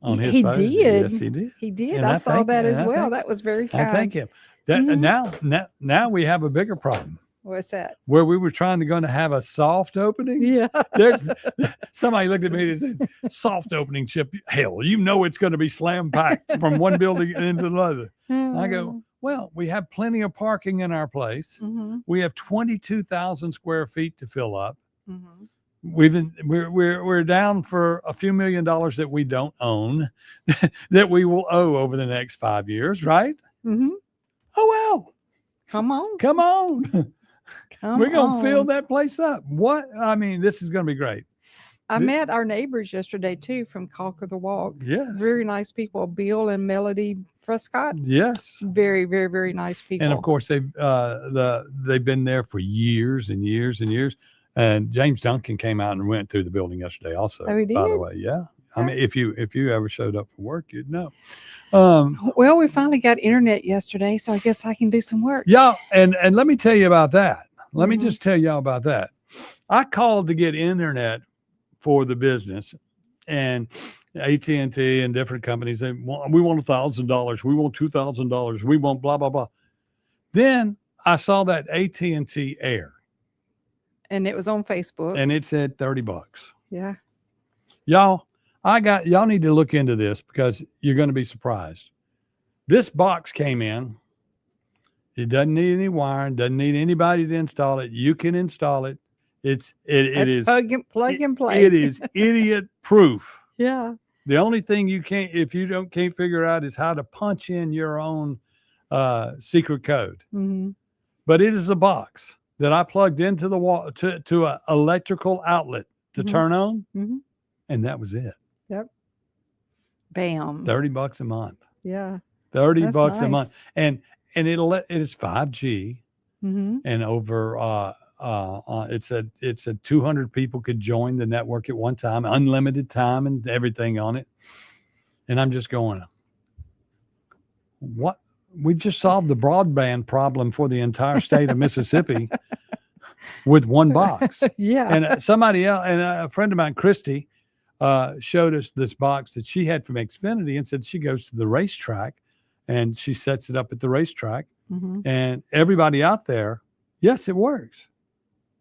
on his He page. did. Yes, he did. He did. And I saw thank- that as and I well. thank- That was very kind. I thank him. That now we have a bigger problem. What's that? Where we were going to have a soft opening. Yeah. There's somebody looked at me and said, "Soft opening, Chip. Hell, you know it's going to be slam packed from one building into another." I go, well, we have plenty of parking in our place. Mm-hmm. We have 22,000 square feet to fill up. Mm-hmm. We're down for a few $1 million that we don't own that we will owe over the next 5 years, right? Mm-hmm. Oh well. Come on. We're gonna fill that place up. What? I mean, this is gonna be great. I met our neighbors yesterday too from Conquer the Walk. Yes. Very nice people. Bill and Melody Prescott. Yes. Very, very, very nice people. And of course they've been there for years and years and years. And James Duncan came out and went through the building yesterday also. Oh, he By the did? way, yeah. I mean, if you ever showed up for work, you'd know. Well, we finally got internet yesterday, so I guess I can do some work. Yeah, and let me tell you about that. Let me Mm-hmm. just tell y'all about that. I called to get internet for the business, and AT&T and different companies. We want $1,000. We want $2,000. We want blah blah blah. Then I saw that AT&T Air, And it was on Facebook. and it said $30. Yeah. Y'all need to look into this because you're going to be surprised. This box came in. It doesn't need any wiring, doesn't need anybody to install it. You can install it. It That's is plug and play. It is idiot proof. Yeah. The only thing you can't figure out is how to punch in your own secret code. Mm-hmm. But it is a box that I plugged into the wall to an electrical outlet to Mhm. turn on, Mm-hmm. and that was it. Yep. Bam. $30 a month. Yeah. $30 That's a month, nice. and it is 5G, Mm-hmm. and over it's a 200 people could join the network at one time, unlimited time and everything on it. And I'm just going, what we just solved the broadband problem for the entire state of Mississippi with one box. Yeah. And somebody else, and a friend of mine, Christy, showed us this box that she had from Xfinity and said she goes to the racetrack and she sets it up at the racetrack. And everybody out there, yes, it works.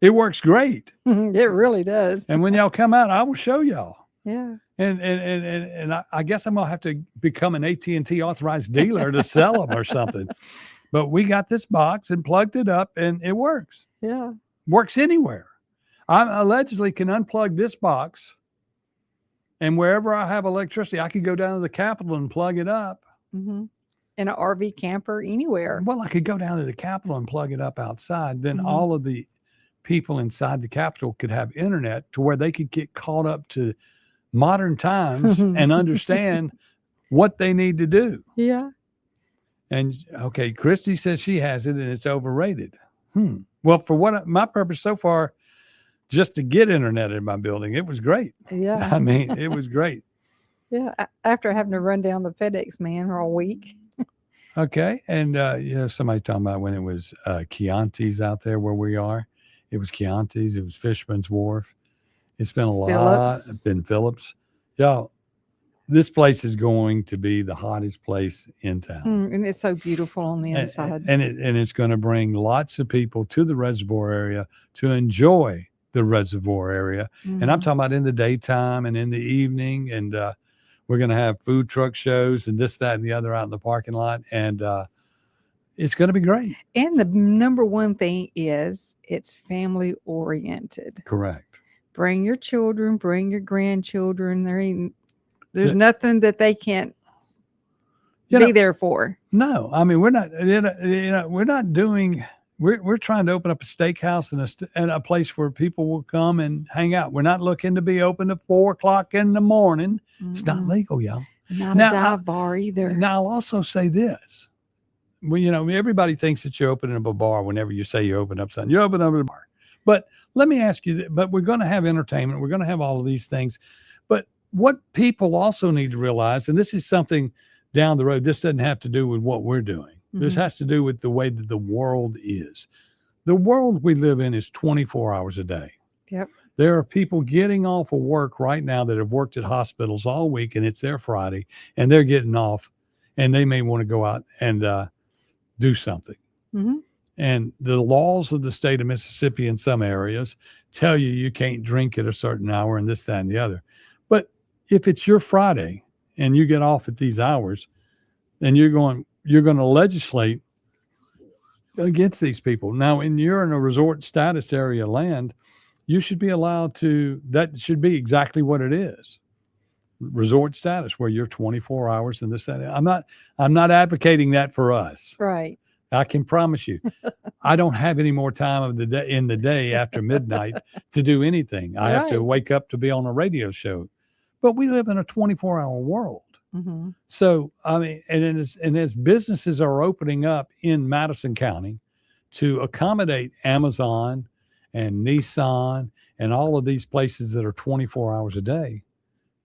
It works great. It really does. And when y'all come out, I will show y'all. Yeah. And I guess I'm gonna have to become an AT&T authorized dealer to sell them or something. But we got this box and plugged it up, and it works. Yeah. Works anywhere. I allegedly can unplug this box, and wherever I have electricity, I could go down to the Capitol and plug it up. In an RV camper, anywhere. Well, I could go down to the Capitol and plug it up outside. Then all of the people inside the Capitol could have internet to where they could get caught up to modern times and understand what they need to do. Yeah. And okay, Christy says she has it and it's overrated. Well, for what my purpose so far, just to get internet in my building, it was great. Yeah. I mean, it was great. Yeah. After having to run down the FedEx man for a week. Okay. And somebody talking about when it was Chianti's out there where we are. It was Chianti's, it was Fishman's Wharf. It's been a lot. It's been Phillips. Y'all, this place is going to be the hottest place in town. And it's so beautiful on the inside. And it's going to bring lots of people to the reservoir area to enjoy the reservoir area. And I'm talking about in the daytime and in the evening. And we're going to have food truck shows and this, that, and the other out in the parking lot. And it's going to be great. And the number one thing is it's family oriented. Correct. Bring your children, bring your grandchildren. There's nothing that they can't be there for. No, I mean, we're not, we're not doing, we're trying to open up a steakhouse and a place where people will come and hang out. We're not looking to be open at 4:00 in the morning. It's not legal, y'all. Not a dive bar either. Now, I'll also say this. Well, everybody thinks that you're opening up a bar whenever you say you open up something. You open up a bar. But let me ask you, but we're going to have entertainment. We're going to have all of these things. But what people also need to realize, and this is something down the road, this doesn't have to do with what we're doing. This has to do with the way that the world is. The world we live in is 24 hours a day. Yep. There are people getting off of work right now that have worked at hospitals all week, and it's their Friday, and they're getting off, and they may want to go out and do something. And the laws of the state of Mississippi in some areas tell you can't drink at a certain hour and this, that, and the other. But if it's your Friday and you get off at these hours, then you're going to legislate against these people. Now, when you're in a resort status area land, you should be allowed to, that should be exactly what it is. Resort status, where you're 24 hours and this, that. I'm not advocating that for us. Right. I can promise you, I don't have any more time of the day in the day after midnight to do anything. I have to wake up to be on a radio show, but we live in a 24-hour world. So, I mean, and as businesses are opening up in Madison County to accommodate Amazon and Nissan and all of these places that are 24 hours a day,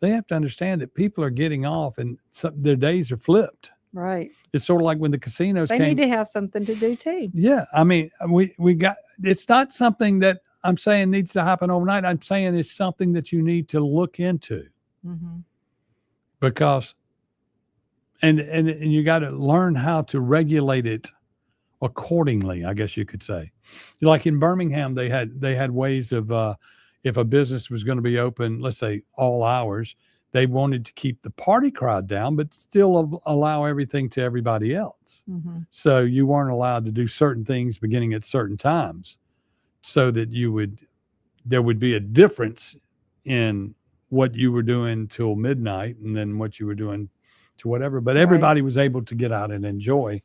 they have to understand that people are getting off and their days are flipped. Right. It's sort of like when the casinos They came. need to have something to do too. Yeah. I mean, we got, it's not something that I'm saying needs to happen overnight. I'm saying it's something that you need to look into because, and you got to learn how to regulate it accordingly, I guess you could say. Like in Birmingham, they had ways of, if a business was going to be open, let's say all hours, they wanted to keep the party crowd down, but still allow everything to everybody else. So you weren't allowed to do certain things beginning at certain times so that there would be a difference in what you were doing till midnight and then what you were doing to whatever. But everybody was able to get out and enjoy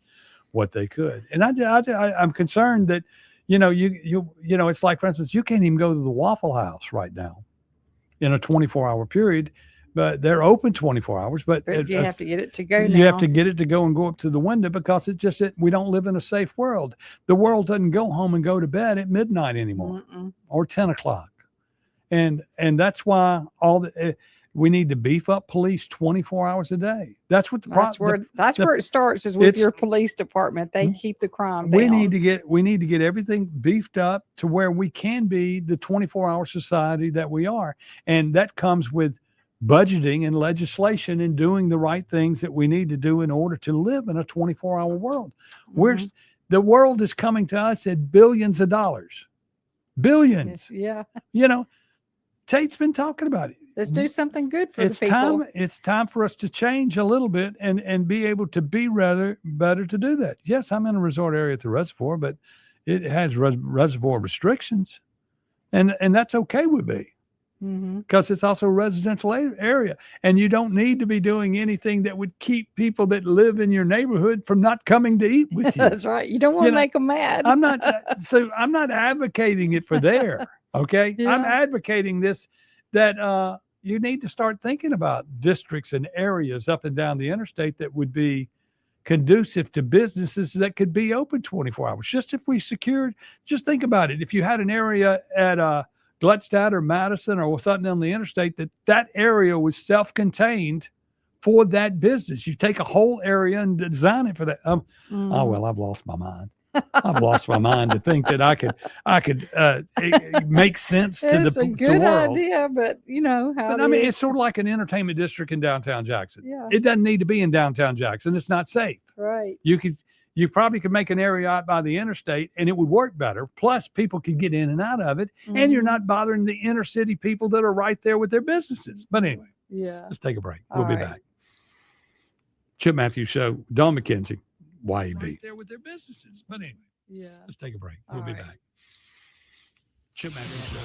what they could. And I'm concerned that, it's like, for instance, you can't even go to the Waffle House right now in a 24-hour period. But they're open 24 hours. But you have to get it to go now. You have to get it to go and go up to the window because it's just that we don't live in a safe world. The world doesn't go home and go to bed at midnight anymore or 10 o'clock. And that's why We need to beef up police 24 hours a day. That's what That's where it starts, is with your police department. They keep the crime down. We need to get everything beefed up to where we can be the 24-hour society that we are. And that comes with budgeting and legislation and doing the right things that we need to do in order to live in a 24-hour world. The world is coming to us at billions of dollars. Billions. Yeah. Tate's been talking about it. Let's do something good for the people. It's time for us to change a little bit and be able to be better to do that. Yes, I'm in a resort area at the reservoir, but it has reservoir restrictions, and that's okay with me because it's also a residential area, and you don't need to be doing anything that would keep people that live in your neighborhood from not coming to eat with you. That's right. You don't want to make them mad. I'm not advocating it for there. Okay. Yeah. I'm advocating this, that you need to start thinking about districts and areas up and down the interstate that would be conducive to businesses that could be open 24 hours. Just think about it. If you had an area at Gluckstadt or Madison or something on the interstate, that area was self-contained for that business. You take a whole area and design it for that. Oh, well, I've lost my mind. I've lost my mind to think that I could make sense to It's a good world. idea, but It's sort of like an entertainment district in downtown Jackson. Yeah. It doesn't need to be in downtown Jackson. It's not safe. Right. You probably could make an area out by the interstate and it would work better. Plus, people could get in and out of it, and you're not bothering the inner city people that are right there with their businesses. But anyway, let's take a break. We'll be back. Chip Matthews Show, Don McKenzie, YAB. Right there with their businesses. But anyway, let's take a break. We'll be back. Chip Matthews Show.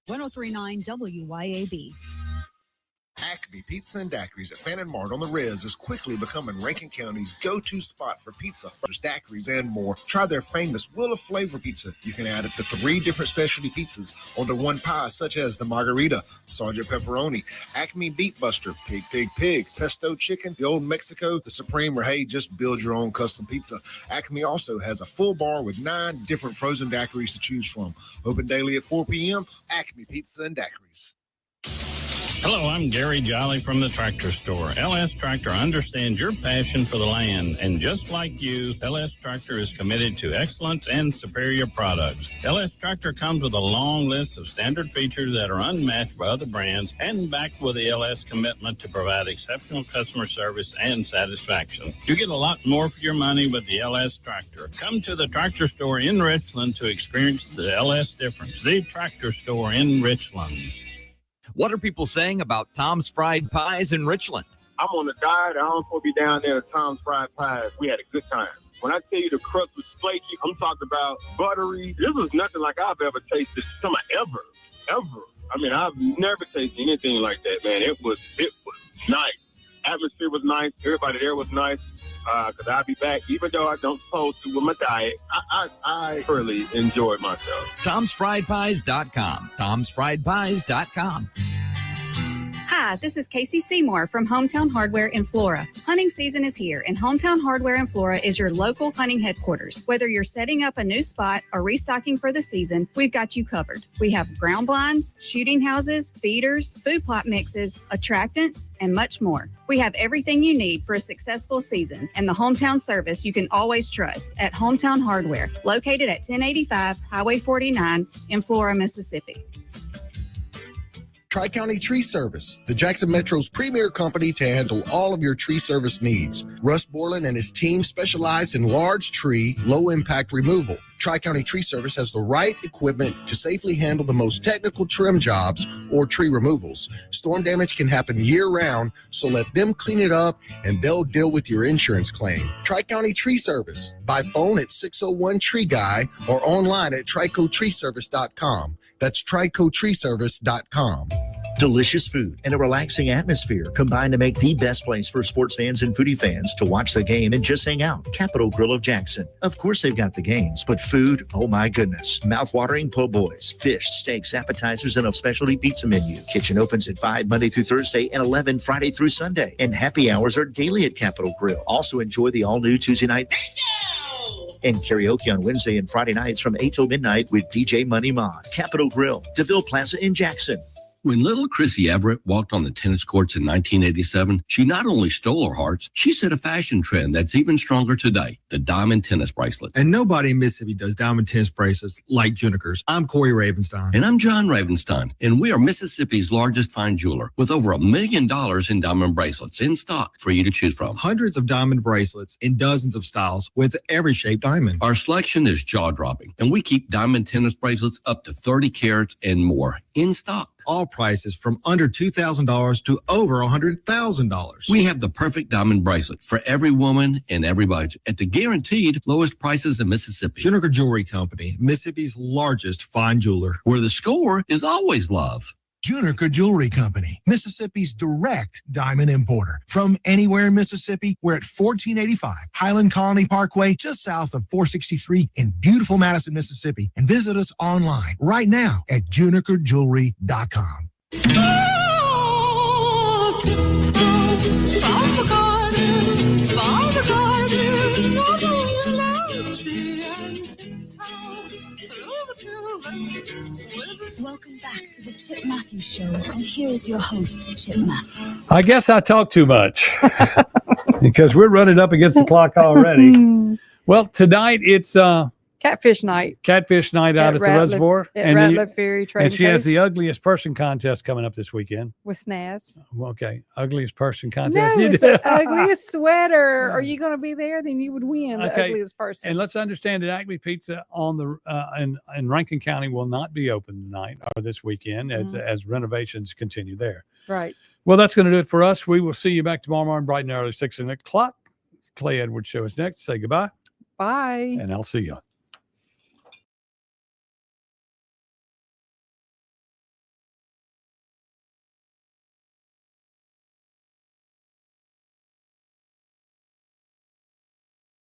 1039 WYAB. Acme Pizza and Daiquiris at Fannin Mart on the Res is quickly becoming Rankin County's go-to spot for pizza, daiquiris, and more. Try their famous Wheel of Flavor pizza. You can add up to 3 different specialty pizzas onto one pie, such as the Margarita, Sergeant Pepperoni, Acme Beat Buster, Pig, Pesto Chicken, the Old Mexico, the Supreme, or hey, just build your own custom pizza. Acme also has a full bar with 9 different frozen daiquiris to choose from. Open daily at 4 p.m. Acme Pizza and Daiquiris. Hello, I'm Gary Jolly from the Tractor Store. LS Tractor understands your passion for the land, and just like you, LS Tractor is committed to excellence and superior products. LS Tractor comes with a long list of standard features that are unmatched by other brands, and backed with the LS commitment to provide exceptional customer service and satisfaction. You get a lot more for your money with the LS Tractor. Come to the Tractor Store in Richland to experience the LS difference. The Tractor Store in Richland. What are people saying about Tom's Fried Pies in Richland? I'm on a diet. I don't want to be down there at Tom's Fried Pies. We had a good time. When I tell you the crust was flaky, I'm talking about buttery. This was nothing like I've ever tasted. Ever. I mean, I've never tasted anything like that, man. It was nice. Atmosphere was nice. Everybody there was nice. Because I'll be back, even though I don't supposed to with my diet. I thoroughly enjoyed myself. Tom'sFriedPies.com. Tom'sFriedPies.com. Hi, this is Casey Seymour from Hometown Hardware in Flora. Hunting season is here, and Hometown Hardware in Flora is your local hunting headquarters. Whether you're setting up a new spot or restocking for the season, we've got you covered. We have ground blinds, shooting houses, feeders, food plot mixes, attractants, and much more. We have everything you need for a successful season and the hometown service you can always trust at Hometown Hardware, located at 1085 Highway 49 in Flora, Mississippi. Tri-County Tree Service, the Jackson Metro's premier company to handle all of your tree service needs. Russ Borland and his team specialize in large tree, low-impact removal. Tri-County Tree Service has the right equipment to safely handle the most technical trim jobs or tree removals. Storm damage can happen year-round, so let them clean it up and they'll deal with your insurance claim. Tri-County Tree Service, by phone at 601-TREE-GUY or online at tricotreeservice.com. That's tricotreeservice.com. Delicious food and a relaxing atmosphere combine to make the best place for sports fans and foodie fans to watch the game and just hang out. Capitol Grill of Jackson. Of course they've got the games, but food, oh my goodness. Mouth-watering po' boys, fish, steaks, appetizers, and a specialty pizza menu. Kitchen opens at 5 Monday through Thursday and 11 Friday through Sunday. And happy hours are daily at Capitol Grill. Also enjoy the all-new Tuesday night And karaoke on Wednesday and Friday nights from 8 till midnight with DJ Money Ma. Capitol Grill, DeVille Plaza in Jackson. When little Chrissy Everett walked on the tennis courts in 1987, she not only stole our hearts, she set a fashion trend that's even stronger today, the diamond tennis bracelet. And nobody in Mississippi does diamond tennis bracelets like Juniker's. I'm Corey Ravenstein. And I'm John Ravenstein, and we are Mississippi's largest fine jeweler with over $1 million in diamond bracelets in stock for you to choose from. Hundreds of diamond bracelets in dozens of styles with every shaped diamond. Our selection is jaw-dropping, and we keep diamond tennis bracelets up to 30 carats and more in stock. All prices from under $2,000 to over $100,000. We have the perfect diamond bracelet for every woman and every budget at the guaranteed lowest prices in Mississippi. Juniker Jewelry Company, Mississippi's largest fine jeweler. Where the score is always love. Juniker Jewelry Company, Mississippi's direct diamond importer. From anywhere in Mississippi, we're at 1485 Highland Colony Parkway, just south of 463 in beautiful Madison, Mississippi. And visit us online right now at junikerjewelry.com. Welcome back to the Chip Matthews Show, and here is your host, Chip Matthews. I guess I talk too much because we're running up against the clock already. Well, tonight it's Catfish night. Catfish night out at the reservoir. At Ratliff Ferry Trading And she has Post the ugliest person contest coming up this weekend. with Snaz. Okay, ugliest person contest. No, You it's did. the ugliest sweater. Are you going to be there? Then you would win the Okay, ugliest person. And let's understand that Acme Pizza on the in Rankin County will not be open tonight or this weekend as renovations continue there. Right. Well, that's going to do it for us. We will see you back tomorrow morning, bright and early, 6 o'clock. Clay Edwards Show is next. Say goodbye, Bye. and I'll see you.